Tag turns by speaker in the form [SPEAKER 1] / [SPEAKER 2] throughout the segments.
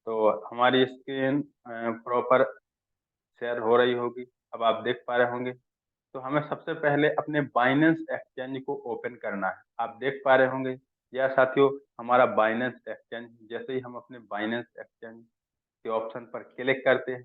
[SPEAKER 1] तो हमारी screen proper share हो रही होगी। अब आप देख पा रहे होंगे। तो हमें सबसे पहले अपने बाइनेंस एक्सचेंज को ओपन करना है। आप देख पा रहे होंगे यह साथियों हमारा बाइनेंस एक्सचेंज। जैसे ही हम अपने बाइनेंस एक्सचेंज के ऑप्शन पर क्लिक करते हैं,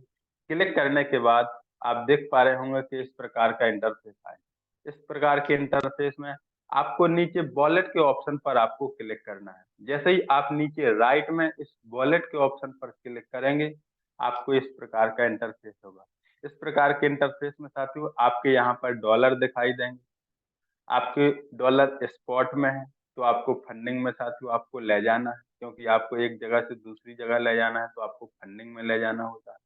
[SPEAKER 1] क्लिक करने के बाद आप देख पा रहे होंगे कि इस प्रकार का इंटरफेस आए। इस प्रकार के इंटरफेस में आपको नीचे वॉलेट के ऑप्शन पर आपको क्लिक करना है। जैसे ही आप नीचे राइट में इस वॉलेट के ऑप्शन पर क्लिक करेंगे, आपको इस प्रकार का इंटरफेस होगा। इस प्रकार के इंटरफेस में साथियों आपके यहाँ पर डॉलर दिखाई देंगे। आपके डॉलर स्पॉट में है तो आपको फंडिंग में साथियों आपको ले जाना है, क्योंकि आपको एक जगह से दूसरी जगह ले जाना है तो आपको फंडिंग में ले जाना होता है।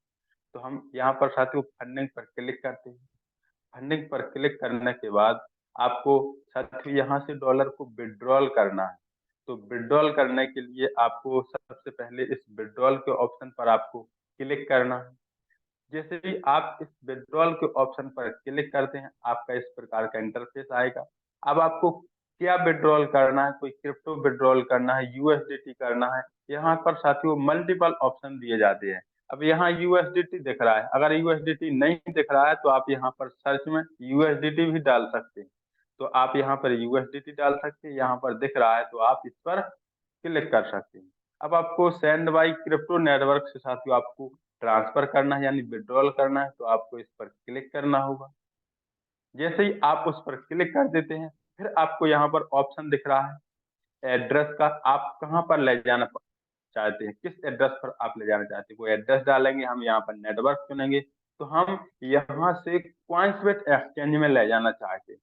[SPEAKER 1] तो हम यहाँ पर साथियों फंडिंग पर क्लिक करते हैं। फंडिंग पर क्लिक करने के बाद आपको साथियों यहाँ से डॉलर को विड्रॉल करना है। तो विड्रॉल करने के लिए आपको सबसे पहले इस विड्रॉल के ऑप्शन पर आपको क्लिक करना है। जैसे ही आप इस विड्रॉल के ऑप्शन पर क्लिक करते हैं, आपका इस प्रकार का इंटरफेस आएगा। अब आपको क्या विड्रॉल करना है, कोई क्रिप्टो विड्रॉल करना है, यूएसडीटी करना है, यहाँ पर साथियों मल्टीपल ऑप्शन दिए जाते हैं। अब यहाँ यूएसडीटी दिख रहा है, अगर यूएसडीटी नहीं दिख रहा है तो आप यहाँ पर सर्च में यूएसडीटी भी डाल सकते हैं। तो आप यहाँ पर यूएसडीटी डाल सकते हैं, यहाँ पर दिख रहा है तो आप इस पर क्लिक कर सकते हैं। अब आपको सेंड बाई क्रिप्टो नेटवर्क से साथियों आपको ट्रांसफर करना है यानी विड्रॉल करना है, तो आपको इस पर क्लिक करना होगा। जैसे ही आप उस पर क्लिक कर देते हैं, फिर आपको यहाँ पर ऑप्शन दिख रहा है एड्रेस का। आप कहाँ पर ले जाना चाहते हैं, किस एड्रेस पर आप ले जाना चाहते हैं, वो एड्रेस डालेंगे। हम यहाँ पर नेटवर्क चुनेंगे। तो हम यहाँ से कॉइन्सबेट एक्सचेंज में ले जाना चाहते हैं।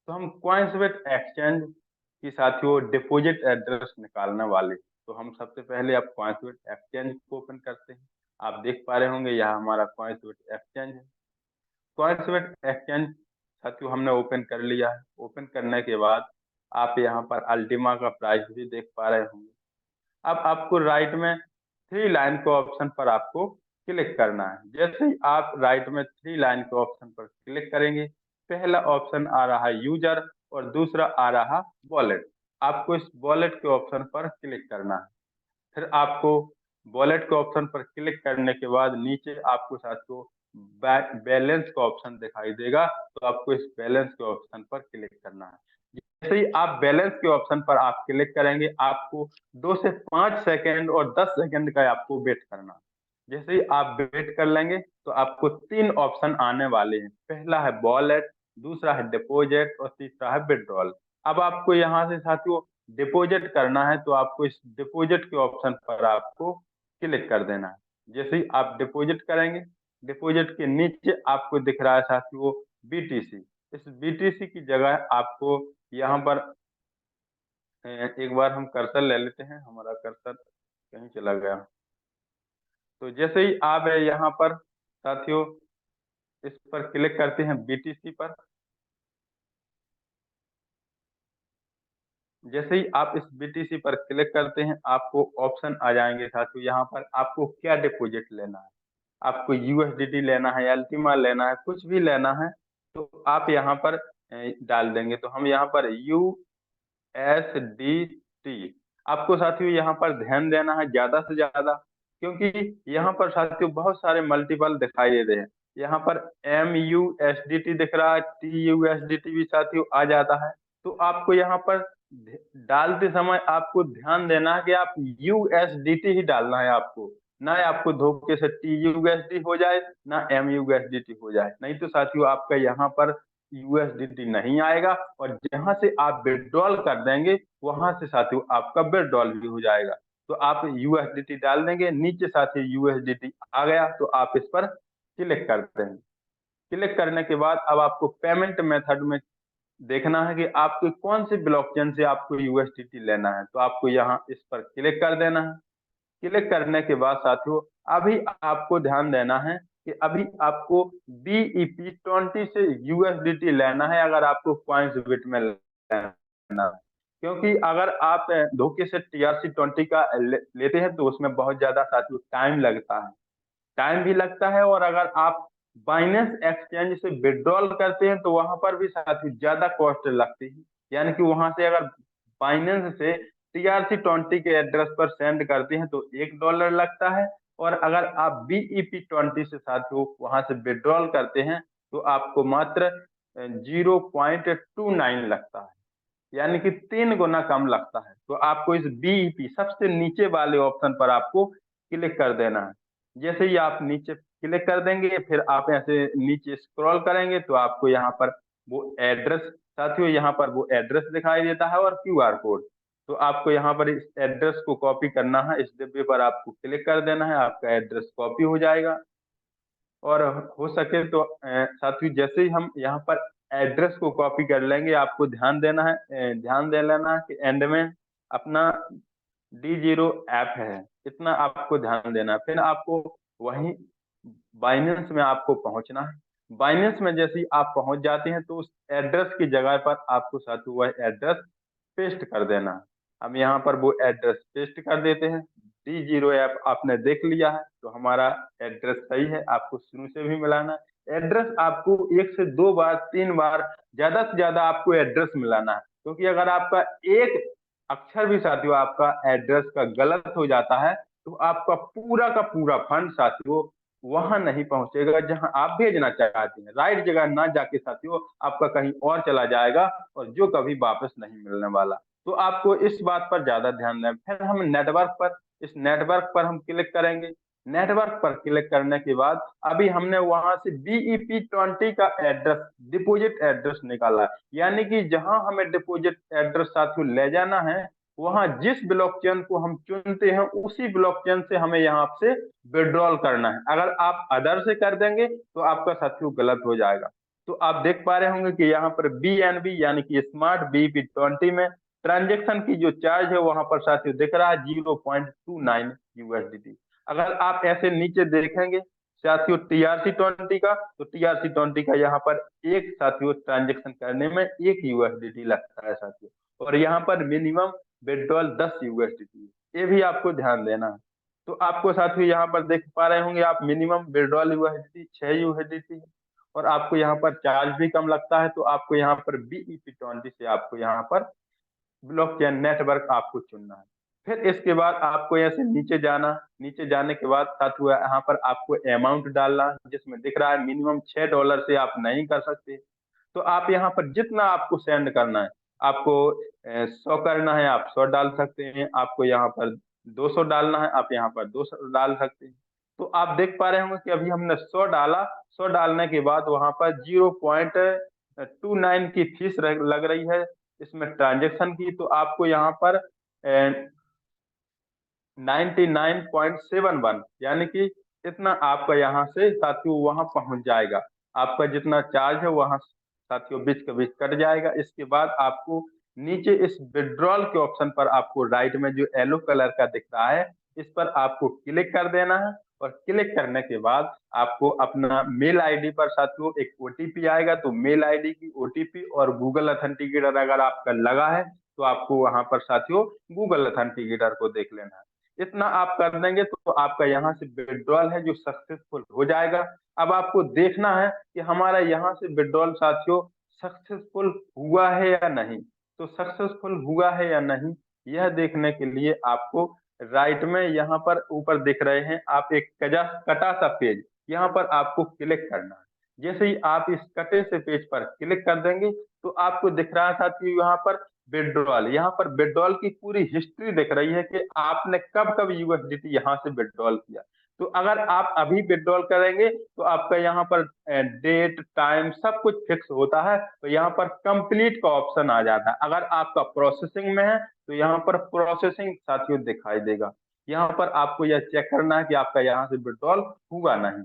[SPEAKER 1] तो हम कॉइन्सबेट एक्सचेंज की साथियों डिपॉजिट एड्रेस निकालने वाले। तो हम सबसे पहले अब कॉइन्सबेट एक्सचेंज को ओपन करते हैं। आप देख पा रहे होंगे यह हमारा कॉइन्सबेट एक्सचेंज है। कॉइन्सबेट एक्सचेंज साथियों हमने ओपन कर लिया है। ओपन करने के बाद आप यहाँ पर अल्टीमा का प्राइस भी देख पा रहे होंगे। अब आपको राइट में थ्री लाइन के ऑप्शन पर आपको क्लिक करना है। जैसे ही आप राइट में थ्री लाइन के ऑप्शन पर क्लिक करेंगे, पहला ऑप्शन आ रहा है यूजर और दूसरा आ रहा वॉलेट। आपको इस वॉलेट के ऑप्शन पर क्लिक करना है। फिर आपको वॉलेट के ऑप्शन पर क्लिक करने के बाद नीचे आपको साथियों बैलेंस का ऑप्शन दिखाई देगा। तो आपको इस बैलेंस के ऑप्शन पर क्लिक करना है। जैसे ही आप बैलेंस के ऑप्शन पर आप क्लिक करेंगे, आपको 2 से 5 सेकंड और 10 सेकंड का आपको वेट करना। जैसे ही आप वेट कर लेंगे तो आपको तीन ऑप्शन आने वाले हैं। पहला है वॉलेट, दूसरा है डिपॉजिट और तीसरा है विड्रॉल। अब आपको यहाँ से साथियों डिपॉजिट करना है, तो आपको इस डिपॉजिट के ऑप्शन पर आपको क्लिक कर देना है। जैसे ही आप डिपॉजिट करेंगे, डिपॉजिट के नीचे आपको दिख रहा है साथियों बीटीसी। इस बीटीसी की जगह आपको यहाँ पर एक बार हम कर्सर ले लेते हैं। हमारा कर्सर कहीं चला गया। तो जैसे ही आप यहाँ पर साथियों इस पर क्लिक करते हैं बीटीसी पर, जैसे ही आप इस बीटीसी पर क्लिक करते हैं, आपको ऑप्शन आ जाएंगे साथियों। यहाँ पर आपको क्या डिपॉजिट लेना है, आपको यूएसडीटी लेना है, अल्टीमा लेना है, कुछ भी लेना है तो आप यहाँ पर डाल देंगे। तो हम यहाँ पर USDT। आपको साथियों यहाँ पर ध्यान देना है ज्यादा से ज्यादा, क्योंकि यहाँ पर साथियों बहुत सारे मल्टीपल दिखाई दे रहे हैं। यहाँ पर MUSDT दिख रहा है, TUSDT भी साथियों आ जाता है। तो आपको यहाँ पर डालते समय आपको ध्यान देना है कि आप USDT ही डालना है आपको, ना आपको धोखे से TUSD हो जाए ना MUSDT हो जाए। नहीं तो साथियों आपका यहाँ पर यूएसडीटी नहीं आएगा और जहां से आप विड्रॉल कर देंगे वहां से साथियों आपका विड्रॉल भी हो जाएगा। तो आप यूएसडीटी डाल देंगे, नीचे साथियों यूएसडीटी आ गया तो आप इस पर क्लिक करते हैं। क्लिक करने के बाद अब आपको पेमेंट मेथड में देखना है कि आपके कौन से ब्लॉकचेन से आपको यूएसडीटी लेना है। तो आपको यहाँ इस पर क्लिक कर देना है। क्लिक करने के बाद साथियों अभी आपको ध्यान देना है कि अभी आपको BEP20 से यूएसडीटी लेना है अगर आपको कॉइन्स बिट में लेना है। क्योंकि अगर आप धोखे से TRC20 का लेते हैं तो उसमें बहुत ज्यादा साथियों टाइम लगता है, टाइम भी लगता है। और अगर आप बाइनेंस एक्सचेंज से विड्रॉल करते हैं तो वहां पर भी साथियों ज्यादा कॉस्ट लगती है। यानी कि वहां से अगर बाइनेंस से TRC20 के एड्रेस पर सेंड करते हैं तो $1 लगता है, और अगर आप BEP20 से साथियों वहां से विड्रॉल करते हैं तो आपको मात्र 0.29 लगता है, यानी कि 3 गुना कम लगता है। तो आपको इस BEP सबसे नीचे वाले ऑप्शन पर आपको क्लिक कर देना है। जैसे ही आप नीचे क्लिक कर देंगे, फिर आप ऐसे नीचे स्क्रॉल करेंगे तो आपको यहाँ पर वो एड्रेस, साथियों यहाँ पर वो एड्रेस दिखाई देता है और QR कोड। तो आपको यहाँ पर इस एड्रेस को कॉपी करना है, इस डिब्बे पर आपको क्लिक कर देना है, आपका एड्रेस कॉपी हो जाएगा। और हो सके तो साथियों जैसे ही हम यहाँ पर एड्रेस को कॉपी कर लेंगे, आपको ध्यान देना है, ध्यान दे लेना है कि एंड में अपना D0 ऐप है, इतना आपको ध्यान देना है। फिर आपको वहीं बाइनेंस में आपको पहुंचना है। बाइनेंस में जैसे ही आप पहुंच जाते हैं तो उस एड्रेस की जगह पर आपको साथियों वह एड्रेस पेस्ट कर देना है। हम यहाँ पर वो एड्रेस पेस्ट कर देते हैं। D0 ऐप आपने देख लिया है तो हमारा एड्रेस सही है, आपको शुरू से भी मिलाना है। एड्रेस आपको 1 से 2 बार 3 बार ज्यादा से ज्यादा आपको एड्रेस मिलाना है, क्योंकि अगर आपका एक अक्षर भी साथियों आपका एड्रेस का गलत हो जाता है तो आपका पूरा का पूरा फंड साथियों वहां नहीं पहुंचेगा जहां आप भेजना चाहते हैं। राइट जगह ना जाके साथियों आपका कहीं और चला जाएगा, और जो कभी वापस नहीं मिलने वाला। तो आपको इस बात पर ज्यादा ध्यान दें। फिर हम नेटवर्क पर, इस नेटवर्क पर हम क्लिक करेंगे। नेटवर्क पर क्लिक करने के बाद अभी हमने वहां से BEP20 का एड्रेस, डिपॉजिट एड्रेस निकाला, यानी कि जहां हमें डिपॉजिट एड्रेस साथियों ले जाना है, वहां जिस ब्लॉकचेन को हम चुनते हैं उसी ब्लॉकचेन से हमें यहाँ से विड्रॉल करना है। अगर आप अदर से कर देंगे तो आपका साथियों गलत हो जाएगा। तो आप देख पा रहे होंगे कि यहाँ पर BNB यानी कि स्मार्ट BEP20 में ट्रांजेक्शन की जो चार्ज है वहां पर साथियों दिख रहा है 0.29 USDT। अगर आप ऐसे नीचे देखेंगे साथियों TRC20 का, तो TRC20 का यहाँ पर एक साथियों ट्रांजेक्शन करने में 1 USDT लगता है साथियों, और यहाँ पर मिनिमम विड्रॉल 10 USDT है। ये भी आपको ध्यान देना है। तो आपको साथियों यहाँ पर देख पा रहे होंगे आप, मिनिमम विड्रॉल USDT 6 USDT है, और आपको यहाँ पर चार्ज भी कम लगता है। तो आपको यहाँ पर BEP20 से आपको यहाँ पर ब्लॉकचेन नेटवर्क आपको चुनना है। फिर इसके बाद आपको ऐसे नीचे जाना, नीचे जाने के बाद साथियों यहाँ पर आपको अमाउंट डालना, जिसमें दिख रहा है मिनिमम $6 से आप नहीं कर सकते। तो आप यहाँ पर जितना आपको सेंड करना है, आपको 100 करना है आप 100 डाल सकते हैं, आपको यहाँ पर 200 डालना है आप यहाँ पर 200 डाल सकते हैं। तो आप देख पा रहे होंगे कि अभी हमने 100 डाला, 100 डालने के बाद वहां पर 0.29 की फीस लग रही है इसमें ट्रांजेक्शन की। तो आपको यहाँ पर 99.71 यानी कि इतना आपका यहाँ से साथियों वहां पहुंच जाएगा। आपका जितना चार्ज है वहां साथियों बीच के बीच कट जाएगा। इसके बाद आपको नीचे इस विड्रॉल के ऑप्शन पर आपको राइट में जो येलो कलर का दिख रहा है, इस पर आपको क्लिक कर देना है। और क्लिक करने के बाद आपको अपना मेल आईडी पर साथियों एक OTP आएगा। तो मेल आईडी की OTP और गूगल अथेंटिकेटर अगर आपका लगा है तो आपको वहां पर साथियों गूगल अथेंटिकेटर को देख लेना है। इतना आप कर देंगे तो आपका यहाँ से विड्रॉल है जो सक्सेसफुल हो जाएगा। अब आपको देखना है कि हमारा यहाँ से विड्रॉल साथियों सक्सेसफुल हुआ है या नहीं। तो सक्सेसफुल हुआ है या नहीं यह देखने के लिए आपको राइट में यहाँ पर ऊपर दिख रहे हैं आप एक कटा सा पेज, यहाँ पर आपको क्लिक करना है। जैसे ही आप इस कटे से पेज पर क्लिक कर देंगे तो आपको दिख रहा है साथियों यहाँ पर विड्रॉल, यहाँ पर विड्रॉल की पूरी हिस्ट्री दिख रही है कि आपने कब कब USDT यहाँ से विड्रॉल किया। तो अगर आप अभी विड्रॉल करेंगे तो आपका यहाँ पर डेट टाइम सब कुछ फिक्स होता है। तो यहाँ पर कंप्लीट का ऑप्शन आ जाता है। अगर आपका प्रोसेसिंग में है तो यहाँ पर प्रोसेसिंग साथियों दिखाई देगा। यहाँ पर आपको यह चेक करना है कि आपका यहाँ से विड्रॉल हुआ नहीं,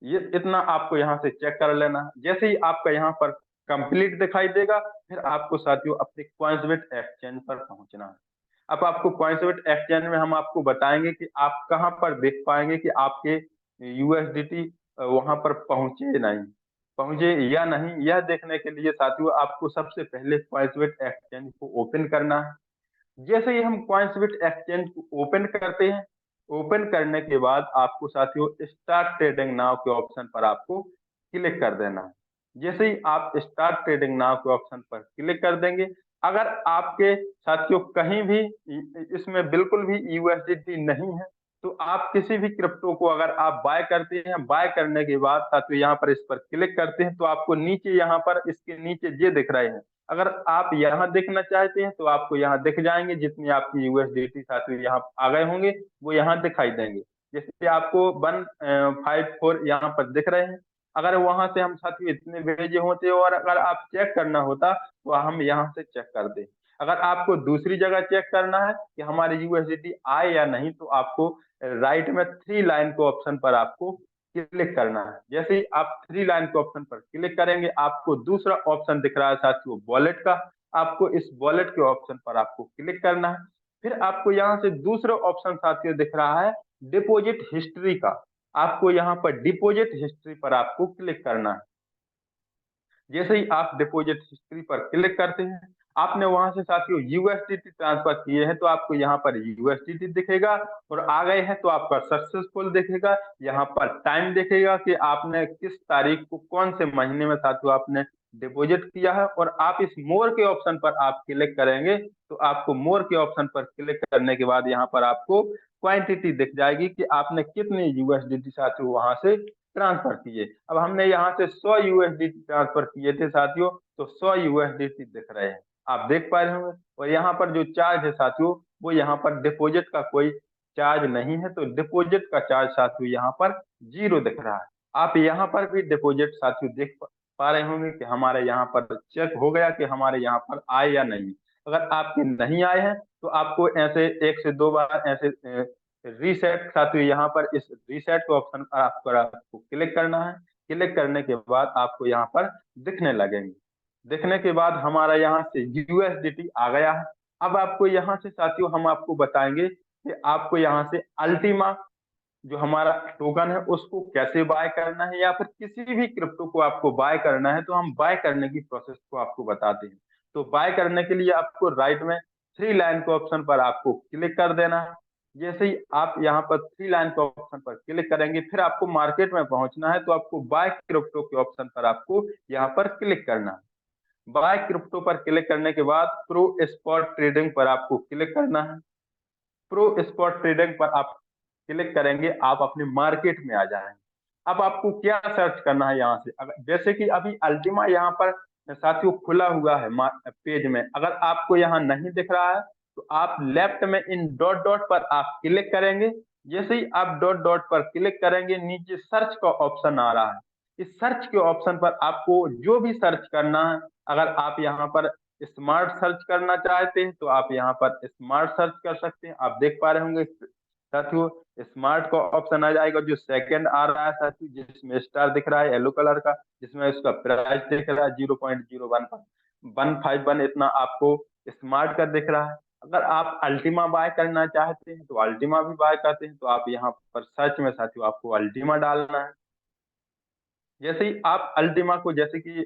[SPEAKER 1] ये इतना आपको यहाँ से चेक कर लेना है। जैसे ही आपका यहाँ पर कंप्लीट दिखाई देगा, फिर आपको साथियों अपने कॉइन्सबेट एक्सचेंज पर पहुंचना है। अब आपको कॉइन्सबेट एक्सचेंज में हम आपको बताएंगे कि आप कहाँ पर देख पाएंगे कि आपके USDT वहां पर पहुंचे नहीं, पहुंचे या नहीं। यह देखने के लिए साथियों आपको सबसे पहले कॉइन्सबेट एक्सचेंज को ओपन करना है। जैसे ही हम कॉइन्सबेट एक्सचेंज को ओपन करते हैं, ओपन करने के बाद आपको साथियों स्टार्ट ट्रेडिंग नाउ के ऑप्शन पर आपको क्लिक कर देना है। जैसे ही आप स्टार्ट ट्रेडिंग नाउ के ऑप्शन पर क्लिक कर देंगे अगर आपके साथियों कहीं भी इसमें बिल्कुल भी यूएसडीटी नहीं है, तो आप किसी भी क्रिप्टो को अगर आप बाय करते हैं, बाय करने के बाद साथियों यहाँ पर इस पर क्लिक करते हैं, तो आपको नीचे यहाँ पर इसके नीचे ये दिख रहे हैं। अगर आप यहाँ देखना चाहते हैं तो आपको यहाँ दिख जाएंगे, जितनी आपकी यूएसडीटी साथियों यहाँ आ गए होंगे वो यहाँ दिखाई देंगे। जैसे आपको 154 यहाँ पर दिख रहे हैं। अगर वहां से हम साथियों इतने भेजे होते और अगर आप चेक करना होता तो हम यहाँ से चेक कर दें। अगर आपको दूसरी जगह चेक करना है कि हमारी यूएसडीटी आए या नहीं, तो आपको राइट में थ्री लाइन के ऑप्शन पर आपको क्लिक करना है। जैसे ही आप थ्री लाइन के ऑप्शन पर क्लिक करेंगे, आपको दूसरा ऑप्शन दिख रहा है साथियों वॉलेट का। आपको इस वॉलेट के ऑप्शन पर आपको क्लिक करना है। फिर आपको यहाँ से दूसरा ऑप्शन साथियों दिख रहा है डिपॉजिट हिस्ट्री का। आपको यहाँ पर डिपॉजिट हिस्ट्री पर आपको क्लिक करना है। जैसे ही आप डिपॉजिट हिस्ट्री पर क्लिक करते हैं, आपने वहां से साथियों यूएसडीटी ट्रांसफर किए हैं तो आपको यहाँ पर यूएसडीटी दिखेगा, और आ गए हैं तो आपका सक्सेसफुल दिखेगा। यहाँ पर टाइम दिखेगा कि आपने किस तारीख को कौन से महीने में साथियों आपने डिपॉजिट किया है। और आप इस मोर के ऑप्शन पर आप क्लिक करेंगे तो आपको मोर के ऑप्शन पर क्लिक करने के बाद यहाँ पर आपको क्वांटिटी दिख जाएगी कि आपने कितने यूएसडीटी साथियों वहां से ट्रांसफर किए। अब हमने यहाँ से 100 यूएसडीटी ट्रांसफर किए थे साथियों, तो 100 यूएसडीटी दिख रहे हैं, आप देख पा रहे होंगे। और यहाँ पर जो चार्ज है साथियों, वो यहाँ पर डिपॉजिट का कोई चार्ज नहीं है, तो डिपॉजिट का चार्ज साथियों यहाँ पर जीरो दिख रहा है। आप यहाँ पर भी डिपॉजिट साथियों देख पा रहे होंगे कि हमारे यहाँ पर चेक हो गया कि हमारे यहाँ पर आए या नहीं। अगर आपके नहीं आए हैं तो आपको ऐसे एक से दो बार ऐसे रीसेट साथियों यहाँ पर इस रीसेट के ऑप्शन पर आपको क्लिक करना है। क्लिक करने के बाद आपको यहाँ पर दिखने लगेंगे। दिखने के बाद हमारा यहाँ से यूएसडीटी आ गया है। अब आपको यहाँ से साथियों हम आपको बताएंगे कि आपको यहाँ से अल्टीमा जो हमारा टोकन है उसको कैसे बाय करना है, या फिर किसी भी क्रिप्टो को आपको बाय करना है तो हम बाय करने की प्रोसेस को आपको बताते हैं। तो बाय करने के लिए आपको राइट में थ्री लाइन के ऑप्शन पर आपको क्लिक कर देना है। जैसे ही आप यहाँ पर थ्री लाइन के ऑप्शन पर क्लिक करेंगे, फिर आपको मार्केट में पहुंचना है तो आपको बाय क्रिप्टो के ऑप्शन पर आपको यहाँ पर क्लिक करना है। बाय क्रिप्टो पर क्लिक करने के बाद प्रो स्पॉट ट्रेडिंग पर आपको क्लिक करना है। प्रो स्पॉट ट्रेडिंग पर आप क्लिक करेंगे, आप अपने मार्केट में आ जाएंगे। अब आपको क्या सर्च करना है यहाँ से, अगर जैसे कि अभी अल्टीमा यहाँ पर साथियों खुला हुआ है पेज में, अगर आपको यहाँ नहीं दिख रहा है तो आप लेफ्ट में इन डॉट डॉट पर आप क्लिक करेंगे। जैसे ही आप डॉट डॉट पर क्लिक करेंगे, नीचे सर्च का ऑप्शन आ रहा है। इस सर्च के ऑप्शन पर आपको जो भी सर्च करना है, अगर आप यहाँ पर स्मार्ट सर्च करना चाहते हैं तो आप यहाँ पर स्मार्ट सर्च कर सकते हैं। आप देख पा रहे होंगे साथियों स्मार्ट का ऑप्शन आ जाएगा, जो सेकंड आ रहा है साथियों, जिसमें स्टार दिख रहा है येलो कलर का, जिसमें उसका प्राइस दिख रहा है 0.0151 इतना आपको स्मार्ट का दिख रहा है। अगर आप अल्टीमा बाय करना चाहते हैं तो अल्टीमा भी बाय करते हैं, तो आप यहाँ पर सर्च में साथियों आपको अल्टीमा डालना है। जैसे ही आप अल्टीमा को जैसे कि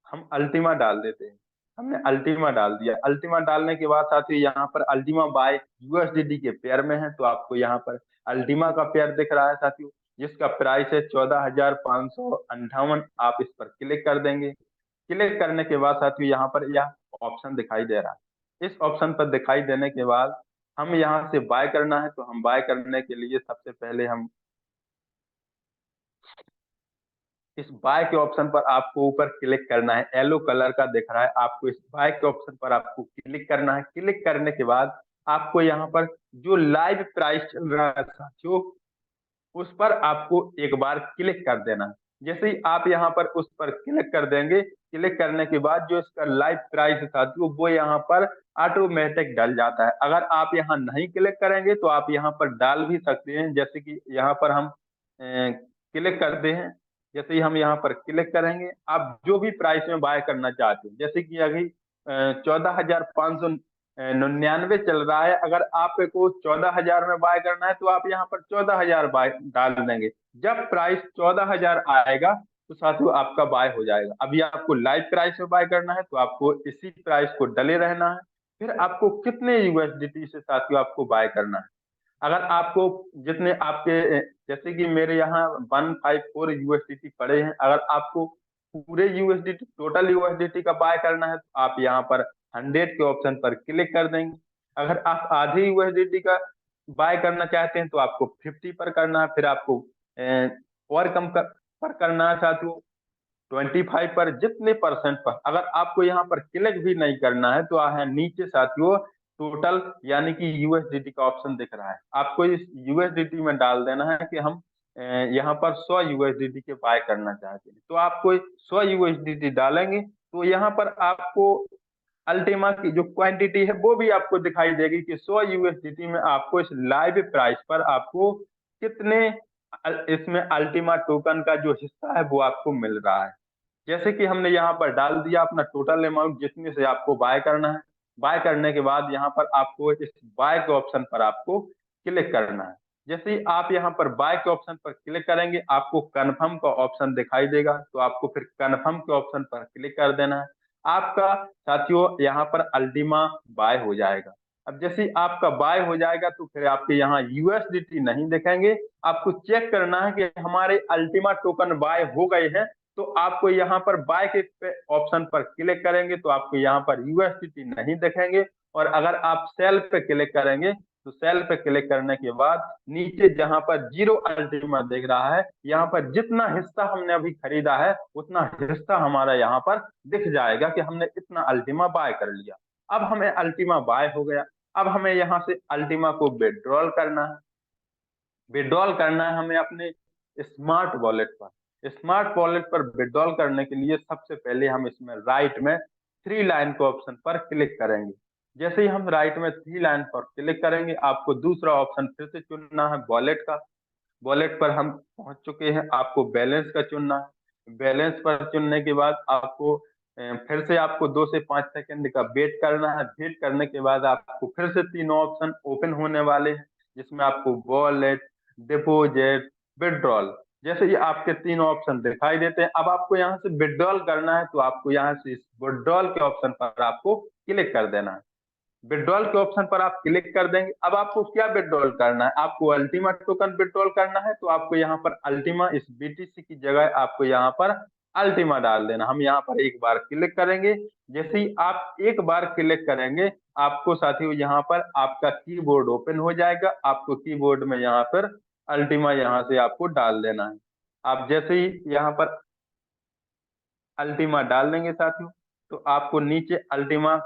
[SPEAKER 1] हम अल्टीमा डाल देते हैं, हमने अल्टीमा डाल दिया। अल्टीमा डालने के बाद साथियों यहाँ पर अल्टीमा बाय यूएसडीटी के पेयर में है, तो आपको यहाँ पर अल्टीमा का पेयर दिख रहा है साथियों, जिसका प्राइस है 14,558। आप इस पर क्लिक कर देंगे। क्लिक करने के बाद साथियों यहाँ पर यह ऑप्शन दिखाई दे रहा है। इस ऑप्शन पर दिखाई देने के बाद हम यहाँ से बाय करना है, तो हम बाय करने के लिए सबसे पहले हम इस बाय के ऑप्शन पर आपको ऊपर क्लिक करना है, येलो कलर का दिख रहा है, आपको इस बाय के ऑप्शन पर आपको क्लिक करना है। क्लिक करने के बाद आपको यहाँ पर जो लाइव प्राइस चल रहा है साथियों, उस पर आपको एक बार क्लिक कर देना है। जैसे ही आप यहाँ पर उस पर क्लिक कर देंगे, क्लिक करने के बाद जो इसका लाइव प्राइस है साथियों, वो यहाँ पर ऑटोमेटिक डल जाता है। अगर आप यहाँ नहीं क्लिक करेंगे तो आप यहाँ पर डाल भी सकते हैं। जैसे कि यहाँ पर हम क्लिक करते हैं, जैसे ही हम यहाँ पर क्लिक करेंगे, आप जो भी प्राइस में बाय करना चाहते हैं, जैसे कि अभी 14,599 चल रहा है, अगर आपको 14,000 में बाय करना है तो आप यहाँ पर 14,000 बाय डाल देंगे। जब प्राइस 14,000 आएगा तो साथियों आपका बाय हो जाएगा। अभी आपको लाइव प्राइस में बाय करना है तो आपको इसी प्राइस को डले रहना है। फिर आपको कितने यूएसडीटी से साथियों आपको बाय करना है, अगर आपको जितने आपके जैसे कि मेरे यहाँ 154 यूएसडीटी पड़े हैं, अगर आपको पूरे यूएसडीटी टोटल यूएसडीटी का बाय करना है तो आप यहाँ पर 100 के ऑप्शन पर क्लिक कर देंगे। अगर आप आधी यूएसडीटी का बाय करना चाहते हैं तो आपको 50 पर करना है, फिर आपको और कम पर करना है साथियों 25 पर, जितने परसेंट पर। अगर आपको यहाँ पर क्लिक भी नहीं करना है तो यहाँ नीचे साथियों टोटल यानी कि यूएसडीटी का ऑप्शन दिख रहा है, आपको इस यूएसडीटी में डाल देना है कि हम यहाँ पर 100 यूएसडीटी के बाय करना चाहते हैं। तो आपको 100 यूएसडीटी डालेंगे तो यहाँ पर आपको अल्टीमा की जो क्वांटिटी है वो भी आपको दिखाई देगी कि 100 यूएसडीटी में आपको इस लाइव प्राइस पर आपको कितने इसमें अल्टीमा टोकन का जो हिस्सा है वो आपको मिल रहा है। जैसे कि हमने यहाँ पर डाल दिया अपना टोटल अमाउंट जितने से आपको बाय करना है। बाय करने के बाद यहाँ पर आपको इस बाय के ऑप्शन पर आपको क्लिक करना है। जैसे ही आप यहाँ पर बाय के ऑप्शन पर क्लिक करेंगे आपको कन्फर्म का ऑप्शन दिखाई देगा, तो आपको फिर कन्फर्म के ऑप्शन पर क्लिक कर देना है। आपका साथियों यहाँ पर अल्टीमा बाय हो जाएगा। अब जैसे ही आपका बाय हो जाएगा तो फिर आपके यहाँ यूएसडीटी नहीं दिखेंगे, आपको चेक करना है कि हमारे अल्टीमा टोकन बाय हो गए हैं। तो आपको यहाँ पर बाय के ऑप्शन पर क्लिक करेंगे तो आपको यहाँ पर यूएसडीटी नहीं दिखेंगे, और अगर आप सेल पे क्लिक करेंगे तो सेल पे क्लिक करने के बाद नीचे जहां पर जीरो अल्टीमा दिख रहा है, यहाँ पर जितना हिस्सा हमने अभी खरीदा है उतना हिस्सा हमारा यहाँ पर दिख जाएगा कि हमने इतना अल्टीमा बाय कर लिया। अब हमें अल्टीमा बाय हो गया, अब हमें यहाँ से अल्टीमा को विड्रॉल करना है। विड्रॉल करना है हमें अपने स्मार्ट वॉलेट पर। स्मार्ट वॉलेट पर विड्रॉल करने के लिए सबसे पहले हम इसमें राइट में थ्री लाइन के ऑप्शन पर क्लिक करेंगे। जैसे ही हम राइट में थ्री लाइन पर क्लिक करेंगे आपको दूसरा ऑप्शन फिर से चुनना है वॉलेट का। वॉलेट पर हम पहुंच चुके हैं, आपको बैलेंस का चुनना है। बैलेंस पर चुनने के बाद आपको फिर से आपको 2 से 5 सेकंड का वेट करना है। वेट करने के बाद आपको फिर से तीनों ऑप्शन ओपन होने वाले हैं, जिसमें आपको वॉलेट, डिपोजिट, विड्रॉल जैसे ये आपके तीनों ऑप्शन दिखाई देते हैं। अब आपको यहाँ से विड्रॉल करना है तो आपको यहाँ से इस विड्रॉल के ऑप्शन पर आपको क्लिक कर देना है। विड्रॉल के ऑप्शन पर आप क्लिक कर देंगे। अब आपको क्या विड्रॉल करना है, आपको अल्टीमा टोकन विड्रॉल करना है तो आपको यहाँ पर अल्टीमा इस बीटीसी की जगह आपको यहाँ पर अल्टीमा डाल देना। हम यहाँ पर एक बार क्लिक करेंगे। जैसे ही आप एक बार क्लिक करेंगे आपको साथियों यहाँ पर आपका कीबोर्ड ओपन हो जाएगा। आपको कीबोर्ड में यहाँ पर अल्टीमा यहाँ से आपको डाल देना है। आप जैसे ही यहाँ पर अल्टीमा डाल देंगे साथियों तो आपको नीचे अल्टीमा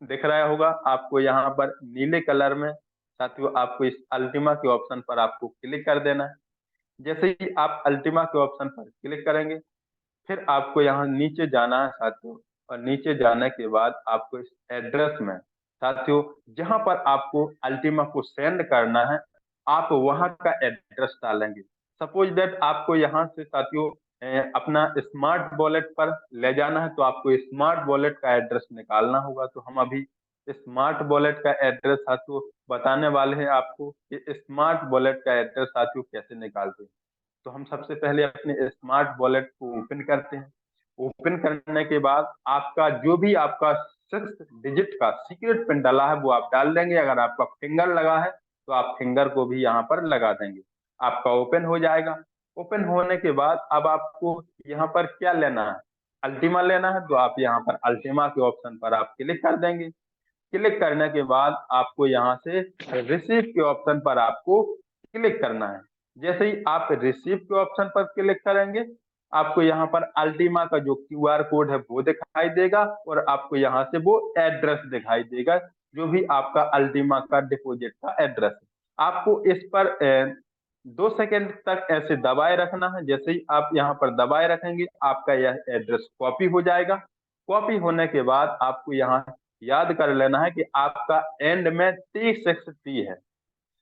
[SPEAKER 1] दिख रहा होगा, आपको यहाँ पर नीले कलर में साथियों आपको इस अल्टीमा के ऑप्शन पर आपको क्लिक कर देना है। जैसे ही आप अल्टीमा के ऑप्शन पर क्लिक करेंगे फिर आपको यहाँ नीचे जाना है साथियों, और नीचे जाने के बाद आपको इस एड्रेस में साथियों जहां पर आपको अल्टीमा को सेंड करना है आप वहां का एड्रेस डालेंगे। सपोज दैट आपको यहाँ से साथियों अपना स्मार्ट वॉलेट पर ले जाना है तो आपको स्मार्ट वॉलेट का एड्रेस निकालना होगा। तो हम अभी स्मार्ट वॉलेट का एड्रेस साथियों बताने वाले हैं आपको कि स्मार्ट वॉलेट का एड्रेस साथियों कैसे निकालते हैं। तो हम सबसे पहले अपने स्मार्ट वॉलेट को ओपन करते हैं। ओपन करने के बाद आपका जो भी आपका 6 डिजिट का सीक्रेट पिन डाला है वो आप डाल देंगे। अगर आपका फिंगर लगा है तो आप फिंगर को भी यहाँ पर लगा देंगे। आपका ओपन हो जाएगा। ओपन होने के बाद अब आपको यहाँ पर क्या लेना है, अल्टीमा लेना है तो आप यहाँ पर अल्टीमा के ऑप्शन पर आप क्लिक कर देंगे। क्लिक करने के बाद आपको यहाँ से रिसीव के ऑप्शन पर आपको क्लिक करना है। जैसे ही आप रिसीव के ऑप्शन पर क्लिक करेंगे आपको यहाँ पर अल्टीमा का जो क्यूआर कोड है वो दिखाई देगा, और आपको यहाँ से वो एड्रेस दिखाई देगा जो भी आपका अल्टीमा का डिपॉजिट का एड्रेस है। आपको इस पर 2 सेकंड तक ऐसे दबाए रखना है। जैसे ही आप यहाँ पर दबाए रखेंगे आपका यह एड्रेस कॉपी हो जाएगा। कॉपी होने के बाद आपको यहाँ याद कर लेना है कि आपका एंड में T6T है,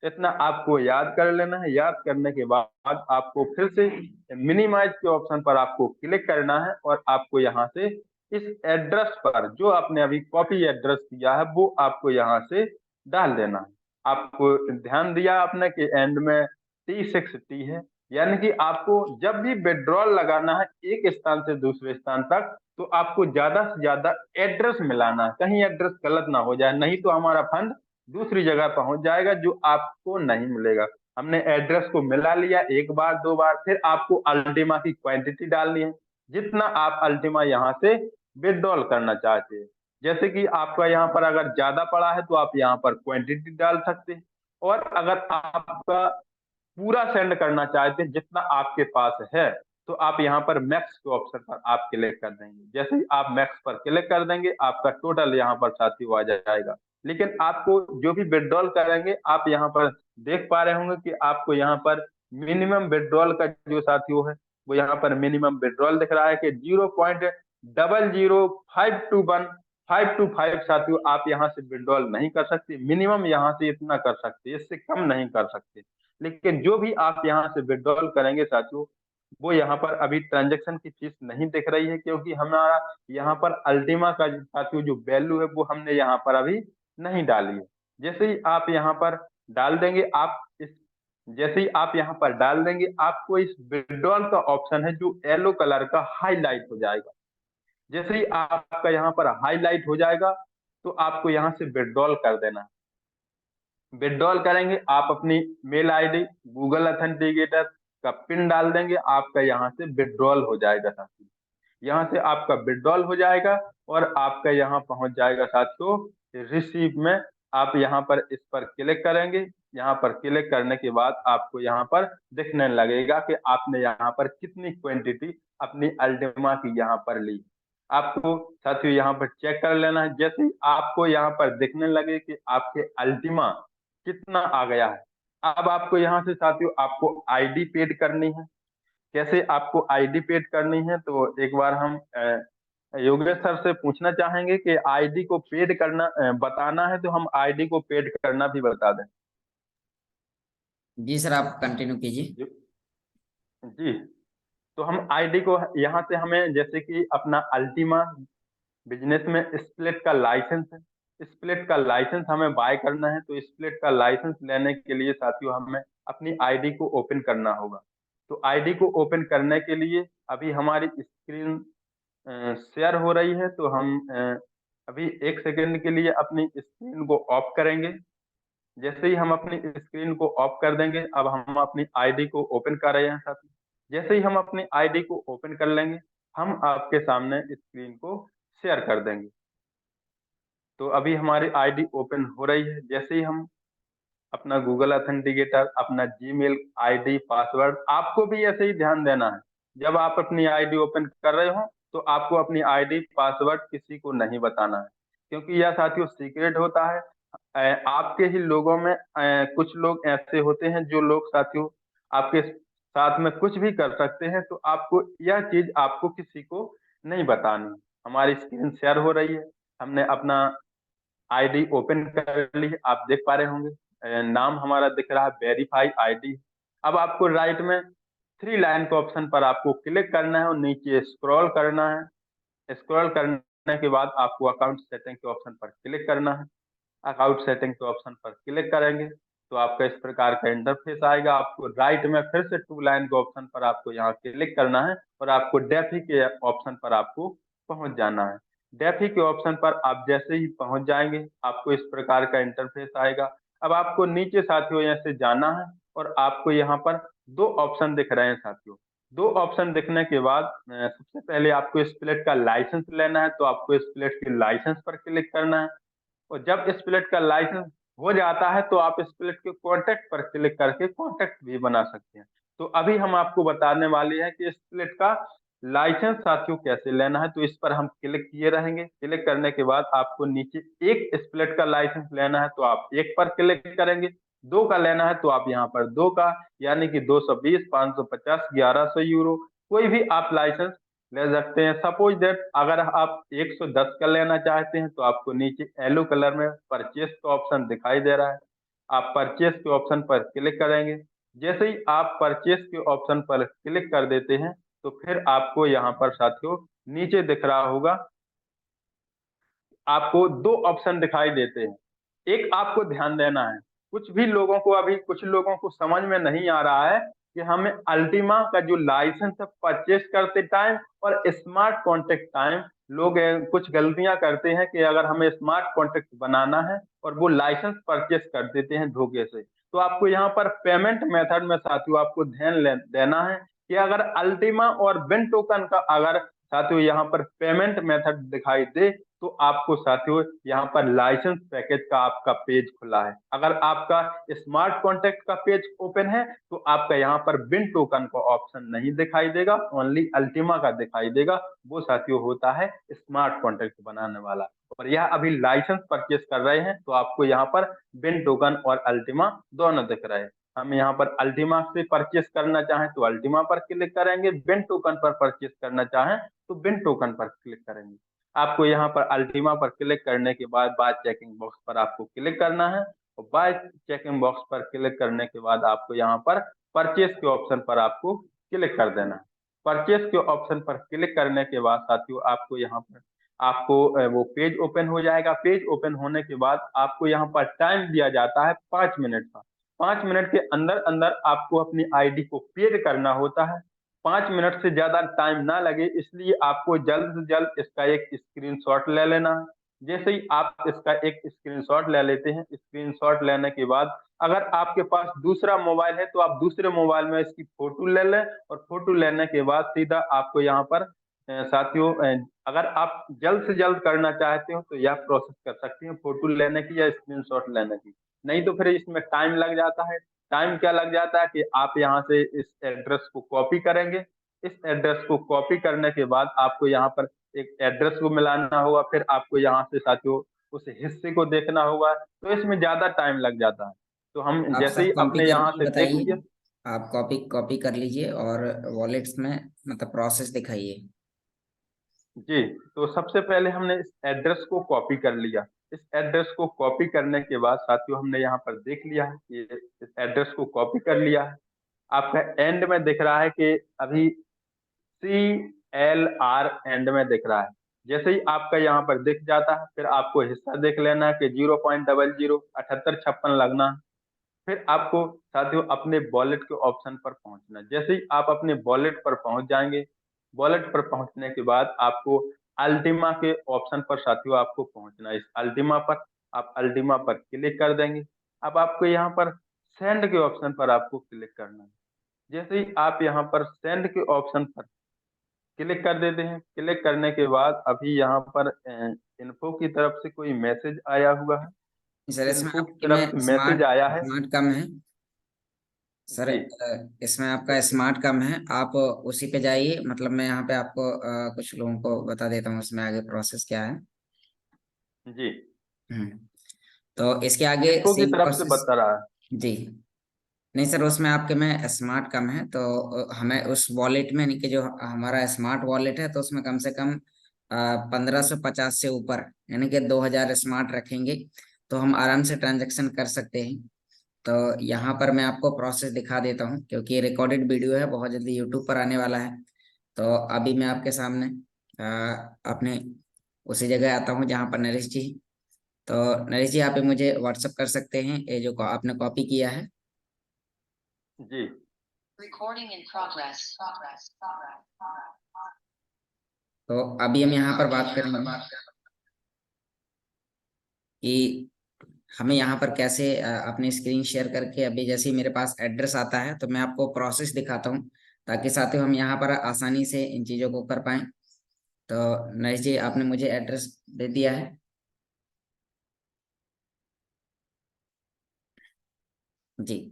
[SPEAKER 1] इतना आपको याद कर लेना है। याद करने के बाद आपको फिर से मिनिमाइज के ऑप्शन पर आपको क्लिक करना है, और आपको यहाँ से इस एड्रेस पर जो आपने अभी कॉपी एड्रेस किया है वो आपको यहाँ से डाल देना है। आपको ध्यान दिया आपने कि एंड में T6T है, यानी कि आपको जब भी विड्रॉल लगाना है एक स्थान से दूसरे स्थान तक तो आपको ज्यादा से ज्यादा एड्रेस मिलाना है, कहीं एड्रेस गलत ना हो जाए, नहीं तो हमारा फंड दूसरी जगह पहुंच जाएगा जो आपको नहीं मिलेगा। हमने एड्रेस को मिला लिया एक बार दो बार, फिर आपको अल्टीमा की क्वांटिटी डालनी है जितना आप अल्टीमा यहाँ से विड्रॉल करना चाहते हैं। जैसे कि आपका यहाँ पर अगर ज्यादा पड़ा है तो आप यहाँ पर क्वांटिटी डाल सकते हैं, और अगर आपका पूरा सेंड करना चाहते हैं जितना आपके पास है, तो आप यहाँ पर मैक्स के ऑप्शन पर आप क्लिक कर देंगे। जैसे ही आप मैक्स पर क्लिक कर देंगे, आपका टोटल यहाँ पर साथियों आ जाएगा। लेकिन आपको जो भी विड्रॉल करेंगे, आप यहाँ पर देख पा रहे होंगे कि आपको यहाँ पर मिनिमम विड्रॉल का जो साथियों है, वो यहाँ पर मिनिमम विड्रॉल दिख रहा है कि 0.00521 525 साथियों आप यहाँ से विड्रॉल नहीं कर सकते। मिनिमम यहाँ से इतना कर सकते, इससे कम नहीं कर सकते। लेकिन जो भी आप यहाँ से विड्रॉल करेंगे साथियों, वो यहाँ पर अभी ट्रांजेक्शन की फीस नहीं दिख रही है, क्योंकि हमारा यहाँ पर अल्टीमा का साथियों जो वैल्यू है वो हमने यहाँ पर अभी नहीं डाली है। जैसे ही आप यहाँ पर डाल देंगे, आप इस जैसे ही आप यहाँ पर डाल देंगे, आपको इस विड्रॉल का ऑप्शन है जो येलो कलर का हाईलाइट हो जाएगा। जैसे ही आपका यहाँ पर हाईलाइट हो जाएगा, तो आपको यहाँ से विड्रॉल कर देना है। विड्रॉल करेंगे, आप अपनी मेल आईडी गूगल अथेंटिकेटर का पिन डाल देंगे, आपका यहाँ से विड्रॉल हो जाएगा साथियों। यहाँ से आपका विड्रॉल हो जाएगा और आपका यहाँ पहुंच जाएगा साथियों रिसीव में। आप यहाँ पर इस पर क्लिक करेंगे। यहाँ पर क्लिक करने के बाद आपको यहाँ पर दिखने लगेगा कि आपने यहाँ पर कितनी क्वांटिटी अपनी अल्टीमा की यहाँ पर ली। आपको साथियों यहाँ पर चेक कर लेना है। जैसे ही आपको यहाँ पर दिखने लगे कि आपके अल्टीमा कितना आ गया है, अब आपको यहाँ से साथियों आपको आईडी पेड करनी है। कैसे आपको आईडी पेड करनी है, तो एक बार हम योगेश सर से पूछना चाहेंगे कि आईडी को पेड करना बताना है, तो हम आईडी को पेड करना भी बता दें।
[SPEAKER 2] जी सर, आप कंटिन्यू कीजिए।
[SPEAKER 1] जी, तो हम आईडी को यहाँ से हमें जैसे कि अपना अल्टीमा बिजनेस में स्प्लिट का लाइसेंस है, स्प्लिट का लाइसेंस हमें बाय करना है। तो स्प्लिट का लाइसेंस लेने के लिए साथियों हमें अपनी आईडी को ओपन करना होगा। तो आईडी को ओपन करने के लिए अभी हमारी स्क्रीन शेयर हो रही है, तो हम अभी एक सेकंड के लिए अपनी स्क्रीन को ऑफ करेंगे। जैसे ही हम अपनी स्क्रीन को ऑफ कर देंगे, अब हम अपनी आईडी को ओपन कर रहे हैं साथियों। जैसे ही हम अपनी आईडी को ओपन कर लेंगे, हम आपके सामने स्क्रीन को शेयर कर देंगे। तो अभी हमारी आईडी ओपन हो रही है। जैसे ही हम अपना गूगल अथेंटिकेटर, अपना जीमेल आईडी, पासवर्ड, आपको भी ऐसे ही ध्यान देना है। जब आप अपनी आईडी ओपन कर रहे हो, तो आपको अपनी आईडी पासवर्ड किसी को नहीं बताना है, क्योंकि यह साथियों सीक्रेट होता है। आपके ही लोगों में कुछ लोग ऐसे होते हैं जो लोग साथियों आपके साथ में कुछ भी कर सकते हैं। तो आपको यह चीज आपको किसी को नहीं बतानी। हमारी स्क्रीन शेयर हो रही है, हमने अपना आईडी ओपन कर ली है, आप देख पा रहे होंगे। नाम हमारा दिख रहा है वेरीफाई आईडी। अब आपको राइट में थ्री लाइन के ऑप्शन पर आपको क्लिक करना है और नीचे स्क्रॉल करना है। स्क्रॉल करने के बाद आपको अकाउंट सेटिंग के ऑप्शन पर क्लिक करना है। अकाउंट सेटिंग के ऑप्शन पर क्लिक करेंगे तो आपका इस प्रकार का इंटरफेस आएगा। आपको राइट में फिर से टू लाइन के ऑप्शन पर आपको यहाँ क्लिक करना है और आपको डेफी के ऑप्शन पर आपको पहुंच जाना है। डेफी के ऑप्शन पर आप जैसे ही पहुंच जाएंगे, आपको इस प्रकार का इंटरफेस आएगा। अब आपको नीचे साथियों यहाँ से जाना है और आपको यहाँ पर दो ऑप्शन दिख रहे हैं साथियों। दो ऑप्शन दिखने के बाद सबसे पहले आपको स्प्लिट का लाइसेंस लेना है, तो आपको स्प्लिट के लाइसेंस पर क्लिक करना है। और जब स्प्लिट का लाइसेंस हो जाता है, तो आप स्प्लिट के कॉन्टेक्ट पर क्लिक करके कॉन्टेक्ट भी बना सकते हैं। तो अभी हम आपको बताने वाले हैं कि स्प्लिट का लाइसेंस साथियों कैसे लेना है। तो इस पर हम क्लिक किए रहेंगे। क्लिक करने के बाद आपको नीचे एक स्प्लिट का लाइसेंस लेना है, तो आप एक पर क्लिक करेंगे। दो का लेना है तो आप यहाँ पर दो का, यानी कि 220, 550, 1100 यूरो, कोई भी आप लाइसेंस ले सकते हैं। सपोज दैट अगर आप 110 का लेना चाहते हैं, तो आपको नीचे येलो कलर में परचेस का ऑप्शन दिखाई दे रहा है। आप परचेस के ऑप्शन पर क्लिक करेंगे। जैसे ही आप परचेस के ऑप्शन पर क्लिक कर देते हैं, तो फिर आपको यहाँ पर साथियों नीचे दिख रहा होगा, आपको दो ऑप्शन दिखाई देते हैं। एक आपको ध्यान देना है, कुछ लोगों को समझ में नहीं आ रहा है कि हमें अल्टीमा का जो लाइसेंस है परचेस करते टाइम और स्मार्ट कॉन्टेक्ट टाइम, लोग कुछ गलतियां करते हैं कि अगर हमें स्मार्ट कॉन्टेक्ट बनाना है और वो लाइसेंस परचेस कर देते हैं धोखे से। तो आपको यहाँ पर पेमेंट मेथड में साथियों आपको ध्यान देना है कि अगर अल्टीमा और बिन टोकन का अगर साथियों यहाँ पर पेमेंट मेथड दिखाई दे, तो आपको साथियों यहाँ पर लाइसेंस पैकेज का आपका पेज खुला है। अगर आपका स्मार्ट कॉन्टैक्ट का पेज ओपन है तो आपका यहाँ पर बिन टोकन का ऑप्शन नहीं दिखाई देगा, ओनली अल्टीमा का दिखाई देगा। वो साथियों होता है स्मार्ट कॉन्टैक्ट बनाने वाला। और यह अभी लाइसेंस परचेस कर रहे हैं तो आपको यहाँ पर बिन टोकन और अल्टीमा दोनों दिख रहे हैं। हम यहाँ पर अल्टीमा से परचेस करना चाहें तो अल्टीमा पर क्लिक करेंगे, बिन टोकन पर परचेस करना चाहें तो बिन टोकन पर क्लिक करेंगे। आपको यहाँ पर अल्टीमा पर क्लिक करने के बाद बाय चेकिंग बॉक्स पर आपको क्लिक करना है, और बाय चेकिंग बॉक्स पर क्लिक करने के बाद आपको यहाँ पर परचेस के ऑप्शन पर आपको क्लिक कर देना है। परचेस के ऑप्शन पर क्लिक करने के बाद साथियों आपको यहाँ पर आपको वो पेज ओपन हो जाएगा। पेज ओपन होने के बाद आपको यहाँ पर टाइम दिया जाता है 5 मिनट का। 5 मिनट के अंदर अंदर आपको अपनी आईडी को पेड करना होता है। 5 मिनट से ज्यादा टाइम ना लगे इसलिए आपको जल्द से जल्द इसका एक स्क्रीनशॉट ले लेना है। जैसे ही आप इसका एक स्क्रीनशॉट ले लेते हैं, स्क्रीनशॉट लेने के बाद अगर आपके पास दूसरा मोबाइल है तो आप दूसरे मोबाइल में इसकी फोटो ले लें, और फोटो लेने के बाद सीधा आपको यहाँ पर साथियों अगर आप जल्द से जल्द करना चाहते हो तो यह प्रोसेस कर सकते हैं फोटो लेने की या स्क्रीनशॉट लेने की। नहीं तो फिर इसमें टाइम लग जाता है। टाइम क्या लग जाता है कि आप यहाँ से इस एड्रेस को कॉपी करेंगे। इस एड्रेस को कॉपी करने के बाद आपको यहाँ पर एक एड्रेस को मिलाना होगा, फिर आपको यहाँ से साथियों उस हिस्से को देखना होगा, तो इसमें ज्यादा टाइम लग जाता है। तो हम
[SPEAKER 2] आप
[SPEAKER 1] जैसे
[SPEAKER 2] सब
[SPEAKER 1] ही
[SPEAKER 2] कॉपी
[SPEAKER 1] अपने यहाँ
[SPEAKER 2] करके
[SPEAKER 1] से देख
[SPEAKER 2] बताइए।
[SPEAKER 1] लिया।
[SPEAKER 2] आप कॉपी कॉपी कर लीजिए और वॉलेट्स में मतलब प्रोसेस दिखाइए।
[SPEAKER 1] जी, तो सबसे पहले हमने इस एड्रेस को कॉपी कर लिया। इस एड्रेस को कॉपी करने के बाद साथियों हमने यहाँ पर देख लिया है कि इस एड्रेस को कॉपी कर लिया है। आपका एंड में दिख रहा है कि अभी CLR एंड में दिख रहा है। जैसे ही आपका यहाँ पर दिख जाता है फिर आपको हिस्सा देख लेना है कि 0.007856 लगना है। फिर आपको साथियों अपने वॉलेट के ऑप्शन पर पहुंचना है। जैसे ही आप अपने वॉलेट पर पहुंच जाएंगे, वॉलेट पर पहुंचने के बाद आपको अल्टीमा के ऑप्शन पर साथियों आपको पहुंचना है। इस अल्टीमा पर आप अल्टीमा पर क्लिक कर देंगे। अब आपको यहाँ पर सेंड के ऑप्शन पर आपको क्लिक करना है। जैसे ही आप यहाँ पर सेंड के ऑप्शन पर क्लिक कर देते हैं, क्लिक करने के बाद अभी यहाँ पर इन्फो की तरफ से कोई मैसेज आया हुआ है।
[SPEAKER 2] सर इसमें
[SPEAKER 1] इन्फो की
[SPEAKER 2] आपके
[SPEAKER 1] तरफ से
[SPEAKER 2] में
[SPEAKER 1] मैसेज
[SPEAKER 2] स्मार्ट
[SPEAKER 1] आया है।
[SPEAKER 2] स्मार्ट कम है सर।
[SPEAKER 1] जी,
[SPEAKER 2] इसमें आपका स्मार्ट कम है, आप उसी पे जाइए। मतलब मैं यहाँ पे आपको कुछ लोगों को बता देता हूँ इसमें आगे प्रोसेस क्या है।
[SPEAKER 1] जी,
[SPEAKER 2] हम्म। तो इसके आगे
[SPEAKER 1] इन्फो की
[SPEAKER 2] सेम
[SPEAKER 1] तरफ से
[SPEAKER 2] प्रोसेस।
[SPEAKER 1] बता रहा है।
[SPEAKER 2] जी। नहीं सर, उसमें आपके में स्मार्ट कम है, तो हमें उस वॉलेट में यानी कि जो हमारा स्मार्ट वॉलेट है तो उसमें कम से कम 1550 से ऊपर यानी कि 2000 स्मार्ट रखेंगे तो हम आराम से ट्रांजैक्शन कर सकते हैं। तो यहाँ पर मैं आपको प्रोसेस दिखा देता हूँ क्योंकि ये रिकॉर्डेड वीडियो है, बहुत जल्दी यूट्यूब पर आने वाला है। तो अभी मैं आपके सामने अपने उसी जगह आता हूँ जहाँ पर नरेश जी। तो नरेश जी आप ये मुझे व्हाट्सअप कर सकते हैं ये जो आपने कॉपी किया है।
[SPEAKER 1] जी,
[SPEAKER 3] Recording in progress.
[SPEAKER 2] तो अभी हम यहाँ पर बात करेंगे कि हमें यहाँ पर कैसे अपनी स्क्रीन शेयर करके अभी जैसे ही मेरे पास एड्रेस आता है तो मैं आपको प्रोसेस दिखाता हूँ ताकि साथियों हम यहाँ पर आसानी से इन चीज़ों को कर पाएं। तो नरेश जी आपने मुझे एड्रेस दे दिया है। जी।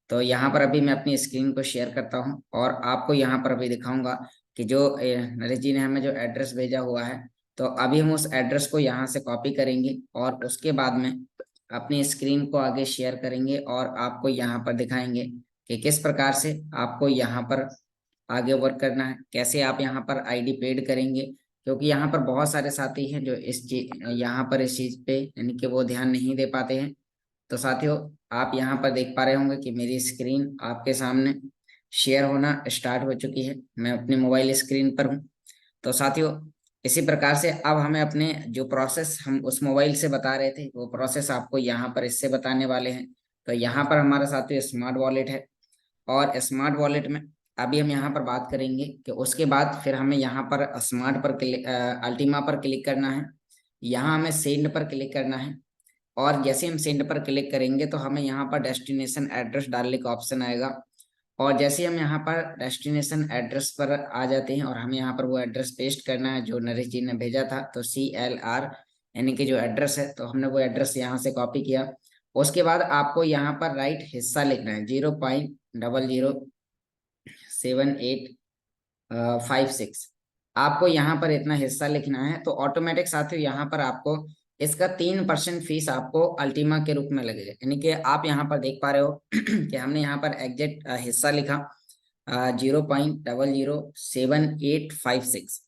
[SPEAKER 2] तो यहाँ पर अभी मैं अपनी स्क्रीन को शेयर करता हूँ और आपको यहाँ पर अभी दिखाऊंगा कि जो नरेश जी ने हमें जो एड्रेस भेजा हुआ है तो अभी हम उस एड्रेस को यहाँ से कॉपी करेंगे और उसके बाद में अपनी स्क्रीन को आगे शेयर करेंगे और आपको यहाँ पर दिखाएंगे कि किस प्रकार से आपको यहाँ पर आगे वर्क करना है, कैसे आप यहाँ पर आईडी पेड करेंगे। क्योंकि यहाँ पर बहुत सारे साथी हैं जो इस चीज यहाँ पर इस चीज पे यानी कि वो ध्यान नहीं दे पाते हैं। तो साथियों आप यहाँ पर देख पा रहे होंगे कि मेरी स्क्रीन आपके सामने शेयर होना स्टार्ट हो चुकी है। मैं अपने मोबाइल स्क्रीन पर हूँ। तो साथियों इसी प्रकार से अब हमें अपने जो प्रोसेस हम उस मोबाइल से बता रहे थे वो प्रोसेस आपको यहाँ पर इससे बताने वाले हैं। तो यहाँ पर हमारा साथियों स्मार्ट वॉलेट है और स्मार्ट वॉलेट में अभी हम यहाँ पर बात करेंगे कि उसके बाद फिर हमें यहाँ पर स्मार्ट पर क्लिक अल्टीमा पर क्लिक करना है। यहाँ हमें सेंड पर क्लिक करना है और जैसे हम सेंड पर क्लिक करेंगे तो हमें यहाँ पर डेस्टिनेशन एड्रेस डालने का ऑप्शन आएगा और जैसे हम यहाँ पर डेस्टिनेशन एड्रेस पर आ जाते हैं और हमें यहाँ पर वो एड्रेस पेस्ट करना है जो नरेश जी ने भेजा था, तो CLR यानी कि जो एड्रेस है, तो हमने वो एड्रेस यहाँ से कॉपी किया। उसके बाद आपको यहाँ पर राइट हिस्सा लिखना है 0.007856। आपको यहाँ पर इतना हिस्सा लिखना है। तो ऑटोमेटिक साथियों यहाँ पर आपको इसका 3% फीस आपको अल्टीमा के रूप में लगेगा। यानी कि आप यहाँ पर देख पा रहे हो कि हमने यहाँ पर एग्जैक्ट हिस्सा लिखा 0.007856।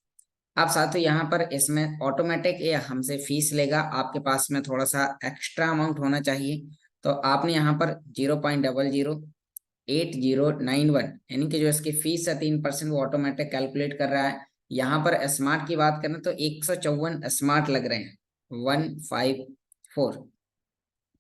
[SPEAKER 2] अब साथियों यहाँ पर इसमें ऑटोमेटिक ये हमसे फीस लेगा। आपके पास में थोड़ा सा एक्स्ट्रा अमाउंट होना चाहिए, तो आपने यहाँ पर 0.008091 यानी कि जो इसकी फीस है 3% वो ऑटोमेटिक कैलकुलेट कर रहा है। यहाँ पर स्मार्ट की बात करें तो 154 स्मार्ट लग रहे हैं 154।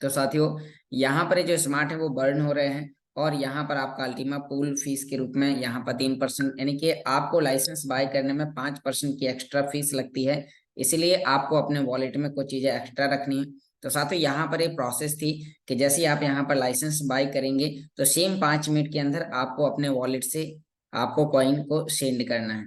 [SPEAKER 2] तो साथियों यहाँ पर जो स्मार्ट है वो बर्न हो रहे हैं और यहाँ पर आपका अल्टीमा पूल फीस के रूप में यहाँ पर 3% यानी कि आपको लाइसेंस बाय करने में 5% की एक्स्ट्रा फीस लगती है। इसलिए आपको अपने वॉलेट में कुछ चीजें एक्स्ट्रा रखनी है। तो साथियों यहाँ पर एक प्रोसेस थी कि जैसे आप यहाँ पर लाइसेंस बाय करेंगे तो सेम 5 मिनट के अंदर आपको अपने वॉलेट से आपको कॉइन को सेंड करना है।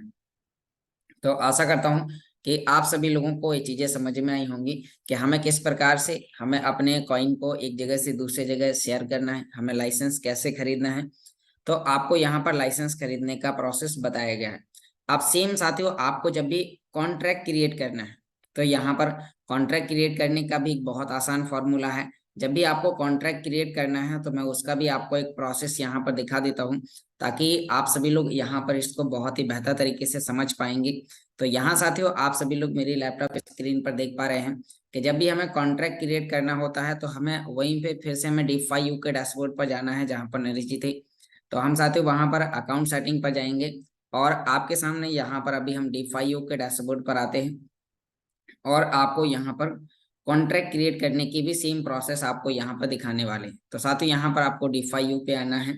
[SPEAKER 2] तो आशा करता हूँ कि आप सभी लोगों को ये चीजें समझ में आई होंगी कि हमें किस प्रकार से हमें अपने कॉइन को एक जगह से दूसरी जगह शेयर करना है, हमें लाइसेंस कैसे खरीदना है। तो आपको यहाँ पर लाइसेंस खरीदने का प्रोसेस बताया गया है। अब सेम साथियों आपको जब भी कॉन्ट्रैक्ट क्रिएट करना है तो यहाँ पर कॉन्ट्रैक्ट क्रिएट करने का भी एक बहुत आसान फॉर्मूला है। जब भी आपको कॉन्ट्रैक्ट क्रिएट करना है तो मैं उसका भी आपको एक प्रोसेस यहाँ पर दिखा देता हूँ ताकि आप सभी लोग यहाँ पर इसको बहुत ही बेहतर तरीके से समझ पाएंगे। तो यहाँ साथियों आप सभी लोग मेरी लैपटॉप स्क्रीन पर देख पा रहे हैं कि जब भी हमें कॉन्ट्रैक्ट क्रिएट करना होता है तो हमें वहीं पे फिर से हमें DeFi के डैशबोर्ड पर जाना है जहाँ पर नरेश जी थे। तो हम साथियों वहां पर अकाउंट सेटिंग पर जाएंगे और आपके सामने यहाँ पर अभी हम DeFi के डैशबोर्ड पर आते हैं और आपको यहाँ पर कॉन्ट्रैक्ट क्रिएट करने की भी सेम प्रोसेस आपको यहाँ पर दिखाने वाले हैं। तो साथियों यहाँ पर आपको DeFi पे आना है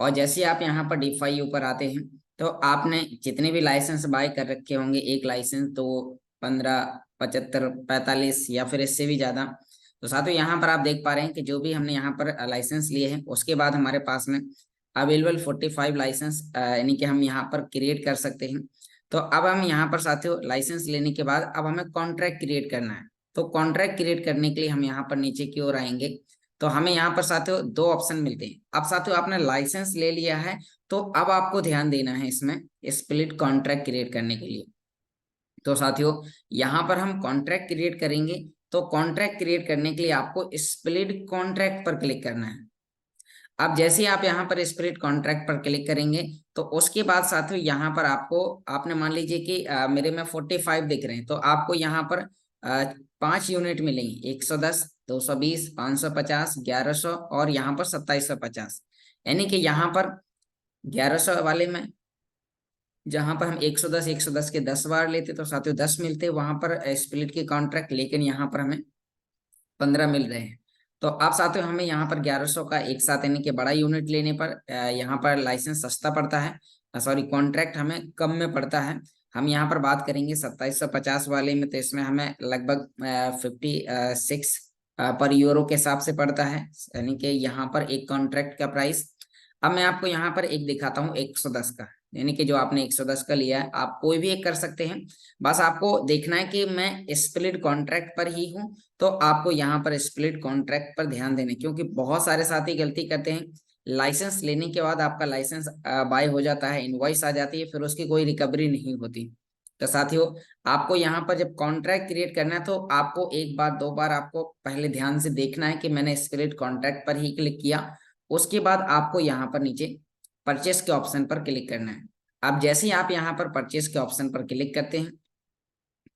[SPEAKER 2] और जैसे आप यहाँ पर DeFi पर आते हैं तो आपने जितने भी लाइसेंस बाय कर रखे होंगे, एक लाइसेंस तो 15, 75, 45 या फिर इससे भी ज्यादा। तो साथियों यहाँ पर आप देख पा रहे हैं कि जो भी हमने यहाँ पर लाइसेंस लिए हैं उसके बाद हमारे पास में अवेलेबल 45 लाइसेंस यानी कि हम यहाँ पर क्रिएट कर सकते हैं। तो अब हम यहाँ पर साथियों लाइसेंस लेने के बाद अब हमें कॉन्ट्रैक्ट क्रिएट करना है। तो कॉन्ट्रैक्ट क्रिएट करने के लिए हम यहाँ पर नीचे की ओर आएंगे तो हमें यहाँ पर साथियों 2 ऑप्शन मिलते हैं। अब साथियों आपने लाइसेंस ले लिया है तो अब आपको ध्यान देना है इसमें स्प्लिट कॉन्ट्रैक्ट क्रिएट करने के लिए। तो साथियों यहाँ पर हम कॉन्ट्रैक्ट क्रिएट करेंगे तो कॉन्ट्रैक्ट क्रिएट करने के लिए आपको स्प्लिट कॉन्ट्रैक्ट पर क्लिक करना है। अब जैसे आप यहाँ पर स्प्लिट कॉन्ट्रैक्ट पर क्लिक करेंगे तो उसके बाद साथियों यहाँ पर आपको आपने मान लीजिए कि मेरे में 45 दिख रहे हैं तो आपको यहाँ पर 5 यूनिट मिलेंगे 110, 220, 550, 1100 और यहाँ पर 2750। यानी कि यहाँ पर 1100 वाले में जहां पर हम 110 के 10 बार लेते तो साथियों 10 मिलते वहां पर स्प्लिट के कॉन्ट्रैक्ट, लेकिन यहाँ पर हमें 15 मिल रहे हैं। तो आप साथियों हमें यहाँ पर 1100 का एक साथ यानी कि बड़ा यूनिट लेने पर यहाँ पर लाइसेंस सस्ता पड़ता है, सॉरी कॉन्ट्रैक्ट हमें कम में पड़ता है। हम यहाँ पर बात करेंगे 2750 वाले में तो इसमें हमें लगभग 56 पर यूरो के हिसाब से पड़ता है, यानी कि यहाँ पर एक कॉन्ट्रैक्ट का प्राइस। अब मैं आपको यहाँ पर एक दिखाता हूँ 110 का, यानी कि जो आपने 110 का लिया है आप कोई भी एक कर सकते हैं। बस आपको देखना है कि मैं स्प्लिट कॉन्ट्रैक्ट पर ही हूँ, तो आपको यहाँ पर स्प्लिट कॉन्ट्रैक्ट पर ध्यान देने, क्योंकि बहुत सारे साथी गलती करते हैं। लाइसेंस लेने के बाद आपका लाइसेंस बाय हो जाता है, इनवॉइस आ जाती है, फिर उसकी कोई रिकवरी नहीं होती। तो साथियों आपको यहाँ पर जब कॉन्ट्रैक्ट क्रिएट करना है तो आपको एक बार 2 बार आपको पहले ध्यान से देखना है कि मैंने स्प्लिट कॉन्ट्रैक्ट पर ही क्लिक किया। उसके बाद आपको यहाँ पर नीचे परचेस के ऑप्शन पर क्लिक करना है। अब जैसे ही आप यहाँ पर परचेस के ऑप्शन पर क्लिक करते हैं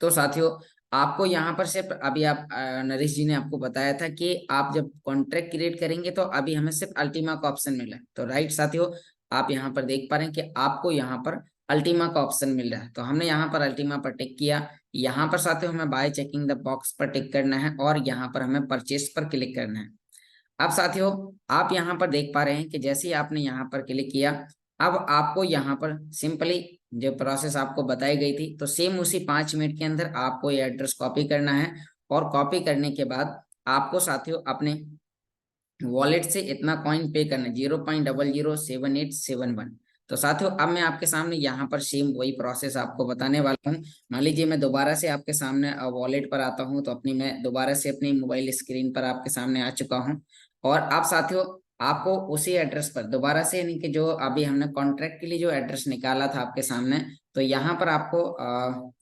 [SPEAKER 2] तो साथियों आपको यहाँ पर सिर्फ अभी आप नरेश जी ने आपको बताया था कि आप जब कॉन्ट्रैक्ट क्रिएट करेंगे तो अभी हमें सिर्फ अल्टीमा का ऑप्शन मिला है। तो राइट साथियों आप यहाँ पर देख पा रहे हैं कि आपको यहाँ पर अल्टीमा का ऑप्शन मिल रहा है। तो हमने यहाँ पर अल्टीमा पर टिक किया। यहाँ पर साथियों हमें बाय चेकिंग द बॉक्स पर टिक करना है और यहाँ पर हमें परचेस पर क्लिक करना है। अब साथियों आप यहाँ पर देख पा रहे हैं कि जैसे ही आपने यहाँ पर क्लिक किया अब आपको यहाँ पर सिंपली जो प्रोसेस आपको बताई गई थी तो सेम उसी 5 मिनट के अंदर आपको ये एड्रेस कॉपी करना है और कॉपी करने के बाद आपको साथियों अपने वॉलेट से इतना कॉइन पे करना, 0.007871। तो साथियों अब मैं आपके सामने यहाँ पर सेम वही प्रोसेस आपको बताने वाला हूँ। मान लीजिए मैं दोबारा से आपके सामने वॉलेट पर आता हूँ, तो मैं दोबारा से अपनी मोबाइल स्क्रीन पर आपके सामने आ चुका हूँ। और आप साथियों आपको उसी एड्रेस पर दोबारा से, यानी कि जो अभी हमने कॉन्ट्रैक्ट के लिए जो एड्रेस निकाला था आपके सामने, तो यहाँ पर आपको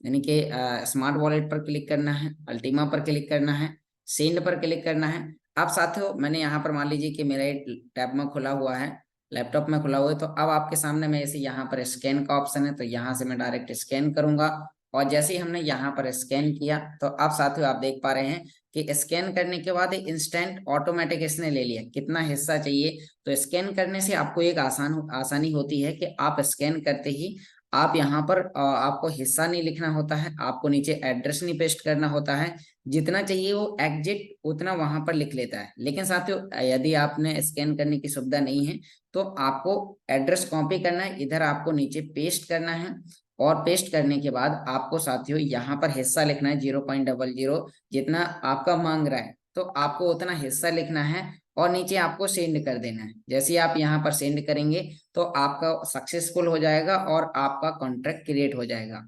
[SPEAKER 2] यानी कि स्मार्ट वॉलेट पर क्लिक करना है, अल्टीमा पर क्लिक करना है, सेंड पर क्लिक करना है। अब साथियों मैंने यहाँ पर मान लीजिए कि मेरा एक टैब में खुला हुआ है, लैपटॉप में खुला हुआ है, तो अब आपके सामने मैं ऐसे यहाँ पर स्कैन का ऑप्शन है, तो यहाँ से मैं डायरेक्ट स्कैन करूंगा। और जैसे ही हमने यहाँ पर स्कैन किया, तो अब साथियों आप देख पा रहे हैं कि स्कैन करने के बाद इंस्टेंट ऑटोमेटिक इसने ले लिया। कितना हिस्सा चाहिए, तो स्कैन करने से आपको एक आसानी होती है कि आप स्कैन करते ही आप यहाँ पर आपको हिस्सा नहीं लिखना होता है, आपको नीचे एड्रेस नहीं पेस्ट करना होता है, जितना चाहिए वो एग्जिट उतना वहां पर लिख लेता है। लेकिन साथियों यदि आपने स्कैन करने की सुविधा नहीं है, तो आपको एड्रेस कॉपी करना है, इधर आपको नीचे पेस्ट करना है, और पेस्ट करने के बाद आपको साथियों यहाँ पर हिस्सा लिखना है 0.00, जितना आपका मांग रहा है तो आपको उतना हिस्सा लिखना है, और नीचे आपको सेंड कर देना है। जैसे ही आप यहाँ पर सेंड करेंगे तो आपका सक्सेसफुल हो जाएगा और आपका कॉन्ट्रैक्ट क्रिएट हो जाएगा।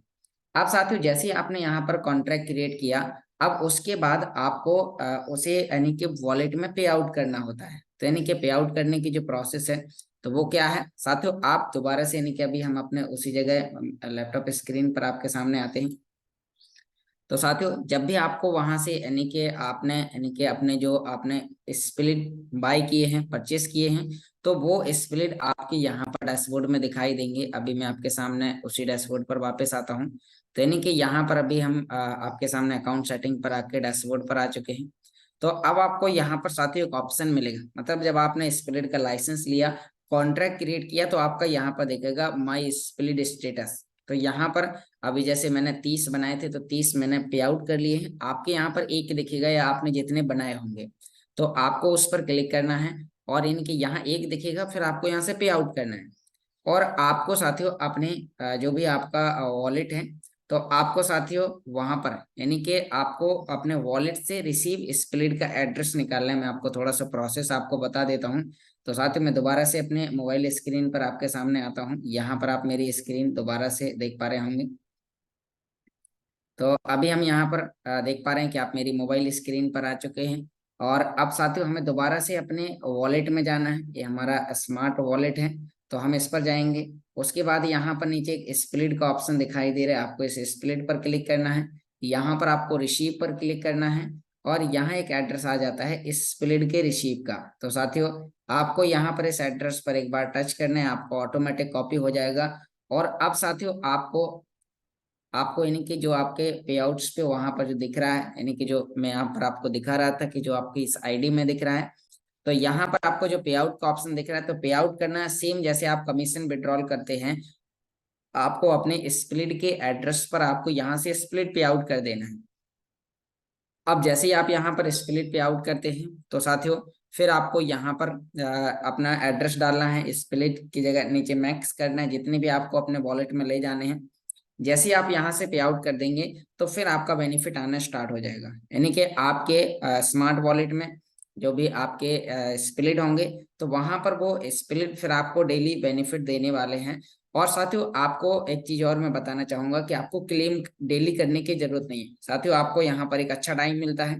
[SPEAKER 2] अब साथियों जैसे ही आपने यहाँ पर कॉन्ट्रैक्ट क्रिएट किया, अब उसके बाद आपको उसे यानी कि वॉलेट में पे आउट करना होता है। तो यानी कि पे आउट करने की जो प्रोसेस है, तो वो क्या है साथियों, आप दोबारा से यानी कि अभी हम अपने उसी जगह लैपटॉप स्क्रीन पर आपके सामने आते हैं। तो साथियों जब भी आपको वहां से यानी कि अपने जो आपने स्प्लिट बाय किए हैं, परचेस किए हैं, तो वो स्प्लिट आपके यहाँ पर डैशबोर्ड में दिखाई देंगे। अभी मैं आपके सामने उसी डैशबोर्ड पर वापस आता हूँ। तो यानी कि यहाँ पर अभी हम आपके सामने अकाउंट सेटिंग पर आके डैशबोर्ड पर आ चुके हैं। तो अब आपको यहाँ पर साथियों एक ऑप्शन मिलेगा, मतलब जब आपने स्प्लिट का लाइसेंस लिया, कॉन्ट्रैक्ट क्रिएट किया, तो आपका यहाँ पर देखेगा माई स्प्लिट स्टेटस। तो यहाँ पर अभी जैसे मैंने 30 बनाए थे, तो 30 मैंने पे आउट कर लिए हैं। आपके यहाँ पर एक दिखेगा या आपने जितने बनाए होंगे, तो आपको उस पर क्लिक करना है, और इनके यहाँ एक दिखेगा, फिर आपको यहाँ से पे आउट करना है। और आपको साथियों अपने जो भी आपका वॉलेट है, तो आपको साथियों वहां पर यानी कि आपको अपने वॉलेट से रिसीव स्प्लिट का एड्रेस निकालना है। मैं आपको थोड़ा सा प्रोसेस आपको बता देता हूँ। तो साथियों मैं दोबारा से अपने मोबाइल स्क्रीन पर आपके सामने आता हूँ। यहाँ पर आप मेरी स्क्रीन दोबारा से देख पा रहे होंगे। तो अभी हम यहाँ पर देख पा रहे हैं कि आप मेरी मोबाइल स्क्रीन पर आ चुके हैं। और अब साथियों हमें दोबारा से अपने वॉलेट में जाना है, ये हमारा स्मार्ट वॉलेट है, तो हम इस पर जाएंगे। उसके बाद यहाँ पर नीचे एक स्प्लिट का ऑप्शन दिखाई दे रहा है, आपको इस स्प्लिट पर क्लिक करना है। यहाँ पर आपको रिसीव पर क्लिक करना है, और यहाँ एक एड्रेस आ जाता है इस स्प्लिट के रिसीव का। तो साथियों आपको यहाँ पर इस एड्रेस पर एक बार टच करना है, आपको ऑटोमेटिक कॉपी हो जाएगा। और अब साथियों आपको आपको यानी कि जो आपके पे आउट्स पे वहां पर जो दिख रहा है, यानी कि जो मैं यहाँ पर आपको दिखा रहा था कि जो आपकी इस आईडी में दिख रहा है, तो यहाँ पर आपको जो पे आउट का ऑप्शन दिख रहा है, तो पे आउट करना है सेम जैसे आप कमीशन विड्रॉल करते हैं। आपको अपने स्प्लिट के एड्रेस पर आपको यहाँ से स्प्लिट पे आउट कर देना है। अब जैसे ही आप यहाँ पर स्प्लिट पे आउट करते हैं, तो साथियों फिर आपको यहाँ पर अपना एड्रेस डालना है, स्प्लिट की जगह नीचे मैक्स करना है जितने भी आपको अपने वॉलेट में ले जाने हैं। जैसे ही आप यहाँ से पे आउट कर देंगे, तो फिर आपका बेनिफिट आना स्टार्ट हो जाएगा, यानी कि आपके स्मार्ट वॉलेट में जो भी आपके स्प्लिट होंगे, तो वहां पर वो स्प्लिट फिर आपको डेली बेनिफिट देने वाले हैं। और साथियों आपको एक चीज और मैं बताना चाहूंगा कि आपको क्लेम डेली करने की जरूरत नहीं है। साथियों आपको यहाँ पर एक अच्छा टाइम मिलता है,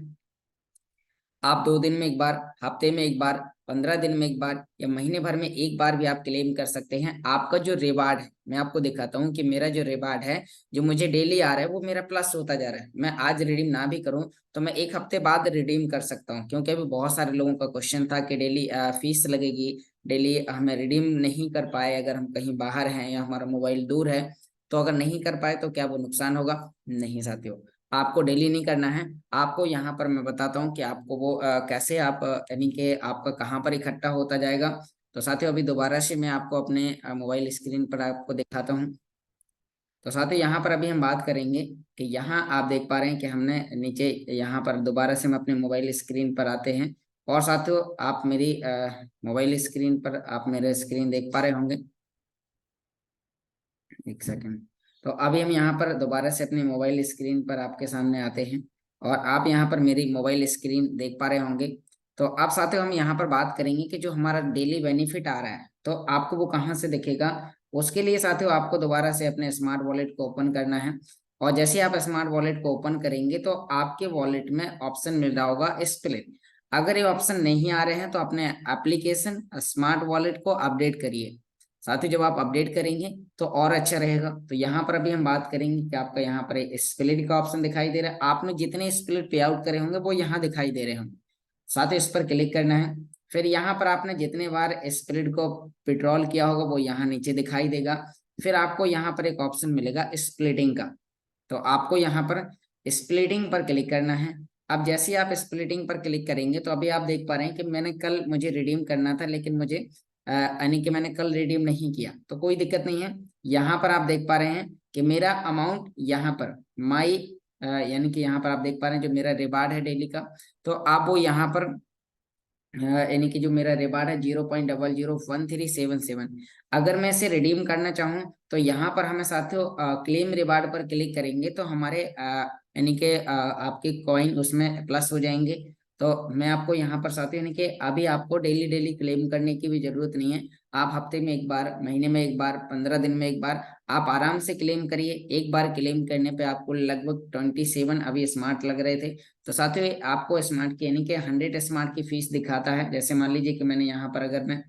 [SPEAKER 2] आप 2 दिन में एक बार, हफ्ते में एक बार, 15 दिन में एक बार, या महीने भर में एक बार भी आप क्लेम कर सकते हैं। आपका जो रिवार्ड है, मैं आपको दिखाता हूँ कि मेरा जो रिवार्ड है जो मुझे डेली आ रहा है, वो मेरा प्लस होता जा रहा है। मैं आज रिडीम ना भी करूँ, तो मैं 1 हफ्ते बाद रिडीम कर सकता हूँ, क्योंकि अभी बहुत सारे लोगों का क्वेश्चन था कि डेली फीस लगेगी, डेली हमें रिडीम नहीं कर पाए, अगर हम कहीं बाहर हैं या हमारा मोबाइल दूर है, तो अगर नहीं कर पाए तो क्या वो नुकसान होगा? नहीं साथियों, आपको डेली नहीं करना है। आपको यहाँ पर मैं बताता हूँ कि आपको वो कैसे आप यानी कि आपका कहाँ पर इकट्ठा होता जाएगा। तो साथियों अभी दोबारा से मैं आपको अपने मोबाइल स्क्रीन पर आपको दिखाता हूँ। तो साथियों यहाँ पर अभी हम बात करेंगे कि यहाँ आप देख पा रहे हैं कि हमने नीचे यहाँ पर दोबारा से हम अपने मोबाइल स्क्रीन पर आते हैं। और साथियों आप मेरी मोबाइल स्क्रीन पर आप मेरे स्क्रीन देख पा रहे होंगे। एक सेकंड। तो अभी हम यहाँ पर दोबारा से अपनी मोबाइल स्क्रीन पर आपके सामने आते हैं, और आप यहाँ पर मेरी मोबाइल स्क्रीन देख पा रहे होंगे। तो अब साथियों हम यहाँ पर बात करेंगे कि जो हमारा डेली बेनिफिट आ रहा है तो आपको वो कहाँ से दिखेगा। उसके लिए साथियों आपको दोबारा से अपने स्मार्ट वॉलेट को ओपन करना है, और जैसे आप स्मार्ट वॉलेट को ओपन करेंगे तो आपके वॉलेट में ऑप्शन मिल रहा होगा स्प्लिट। अगर ये ऑप्शन नहीं आ रहे हैं तो अपने एप्लीकेशन स्मार्ट वॉलेट को अपडेट करिए। साथियों जब आप अपडेट करेंगे तो और अच्छा रहेगा। तो यहाँ पर अभी हम बात करेंगे कि आपका यहाँ पर स्प्लिट का ऑप्शन दिखाई दे रहा है, आपने जितने स्प्लिट पे आउट करे होंगे वो यहाँ दिखाई दे रहे होंगे। साथ ही इस पर क्लिक करना है, फिर यहाँ पर आपने जितने बार स्प्लिट को विड्रॉल किया होगा वो यहाँ नीचे दिखाई देगा। फिर आपको यहाँ पर एक ऑप्शन मिलेगा स्प्लिटिंग का, तो आपको यहाँ पर स्प्लिटिंग पर क्लिक करना है। अब जैसे आप स्प्लिटिंग पर क्लिक करेंगे तो अभी आप देख पा रहे हैं कि मैंने कल मुझे रिडीम करना था, लेकिन मुझे यानी कि मैंने कल रिडीम नहीं किया, तो कोई दिक्कत नहीं है। यहाँ पर आप देख पा रहे हैं कि मेरा अमाउंट यहाँ पर माई यानी कि यहाँ पर आप देख पा रहे हैं जो मेरा रिवार्ड है डेली का, तो आप वो यहाँ पर यानी कि जो मेरा रिवार्ड है 0.00137। अगर मैं इसे रिडीम करना चाहूँ तो यहाँ पर हमें साथियों क्लेम रिवार्ड पर क्लिक करेंगे तो हमारे यानी कि आपके कॉइन उसमें प्लस हो जाएंगे। तो मैं आपको यहाँ पर साथियों यानी कि अभी आपको डेली डेली क्लेम करने की भी जरूरत नहीं है। आप हफ्ते में एक बार, महीने में एक बार, 15 दिन में एक बार आप आराम से क्लेम करिए। एक बार क्लेम करने पे आपको लगभग 27 अभी स्मार्ट लग रहे थे। तो साथियों आपको स्मार्ट की यानी कि 100 स्मार्ट की फीस दिखाता है। जैसे मान लीजिए कि मैंने यहाँ पर अगर मैं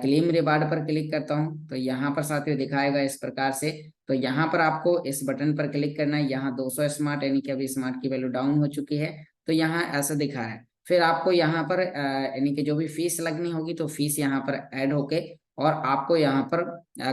[SPEAKER 2] क्लेम रिवार्ड पर क्लिक करता हूँ तो यहाँ पर साथियों दिखाएगा इस प्रकार से। तो यहाँ पर आपको इस बटन पर क्लिक करना है, यहाँ 200 स्मार्ट यानी कि अभी स्मार्ट की वैल्यू डाउन हो चुकी है, तो यहाँ ऐसा दिखा है। फिर आपको यहाँ पर यानी कि जो भी फीस लगनी होगी तो फीस यहाँ पर ऐड होके और आपको यहाँ पर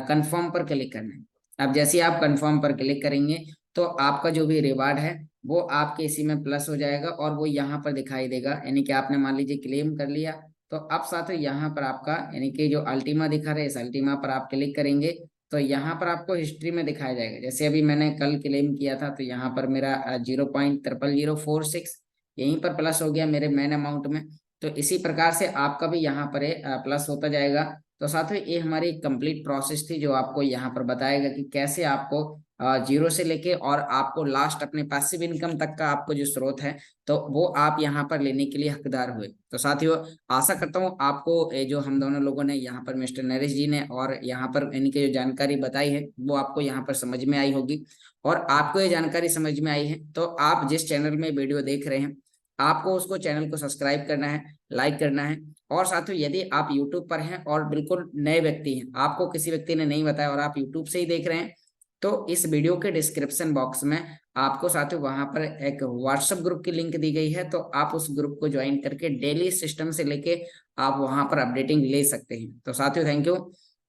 [SPEAKER 2] कंफर्म पर क्लिक करना है। अब जैसे आप कंफर्म पर क्लिक करेंगे तो आपका जो भी रिवार्ड है वो आपके इसी में प्लस हो जाएगा और वो यहाँ पर दिखाई देगा। यानी कि आपने मान लीजिए क्लेम कर लिया, तो अब साथियों यहाँ पर आपका यानी कि जो अल्टीमा दिखा रहा है इस अल्टीमा पर आप क्लिक करेंगे तो यहाँ पर आपको हिस्ट्री में दिखाया जाएगा। जैसे अभी मैंने कल क्लेम किया था तो यहाँ पर मेरा 0.00046 यहीं पर प्लस हो गया मेरे मेन अमाउंट में। तो इसी प्रकार से आपका भी यहाँ पर प्लस होता जाएगा। तो साथियों ये हमारी कंप्लीट प्रोसेस थी जो आपको यहाँ पर बताएगा कि कैसे आपको जीरो से लेके और आपको लास्ट अपने पैसिव इनकम तक का आपको जो स्रोत है तो वो आप यहाँ पर लेने के लिए हकदार हुए। तो साथियों आशा करता हूँ आपको जो हम दोनों लोगों ने यहाँ पर मिस्टर नरेश जी ने और यहाँ पर इनकी जो जानकारी बताई है वो आपको यहाँ पर समझ में आई होगी। और आपको ये जानकारी समझ में आई है तो आप जिस चैनल में वीडियो देख रहे हैं आपको उसको चैनल को सब्सक्राइब करना है, लाइक करना है। और साथियों यदि आप यूट्यूब पर हैं और बिल्कुल नए व्यक्ति हैं, आपको किसी व्यक्ति ने नहीं बताया और आप यूट्यूब से ही देख रहे हैं, तो इस वीडियो के डिस्क्रिप्शन बॉक्स में आपको साथियों वहां पर एक व्हाट्सएप ग्रुप की लिंक दी गई है, तो आप उस ग्रुप को ज्वाइन करके डेली सिस्टम से लेके आप वहां पर अपडेटिंग ले सकते हैं। तो साथियों थैंक यू।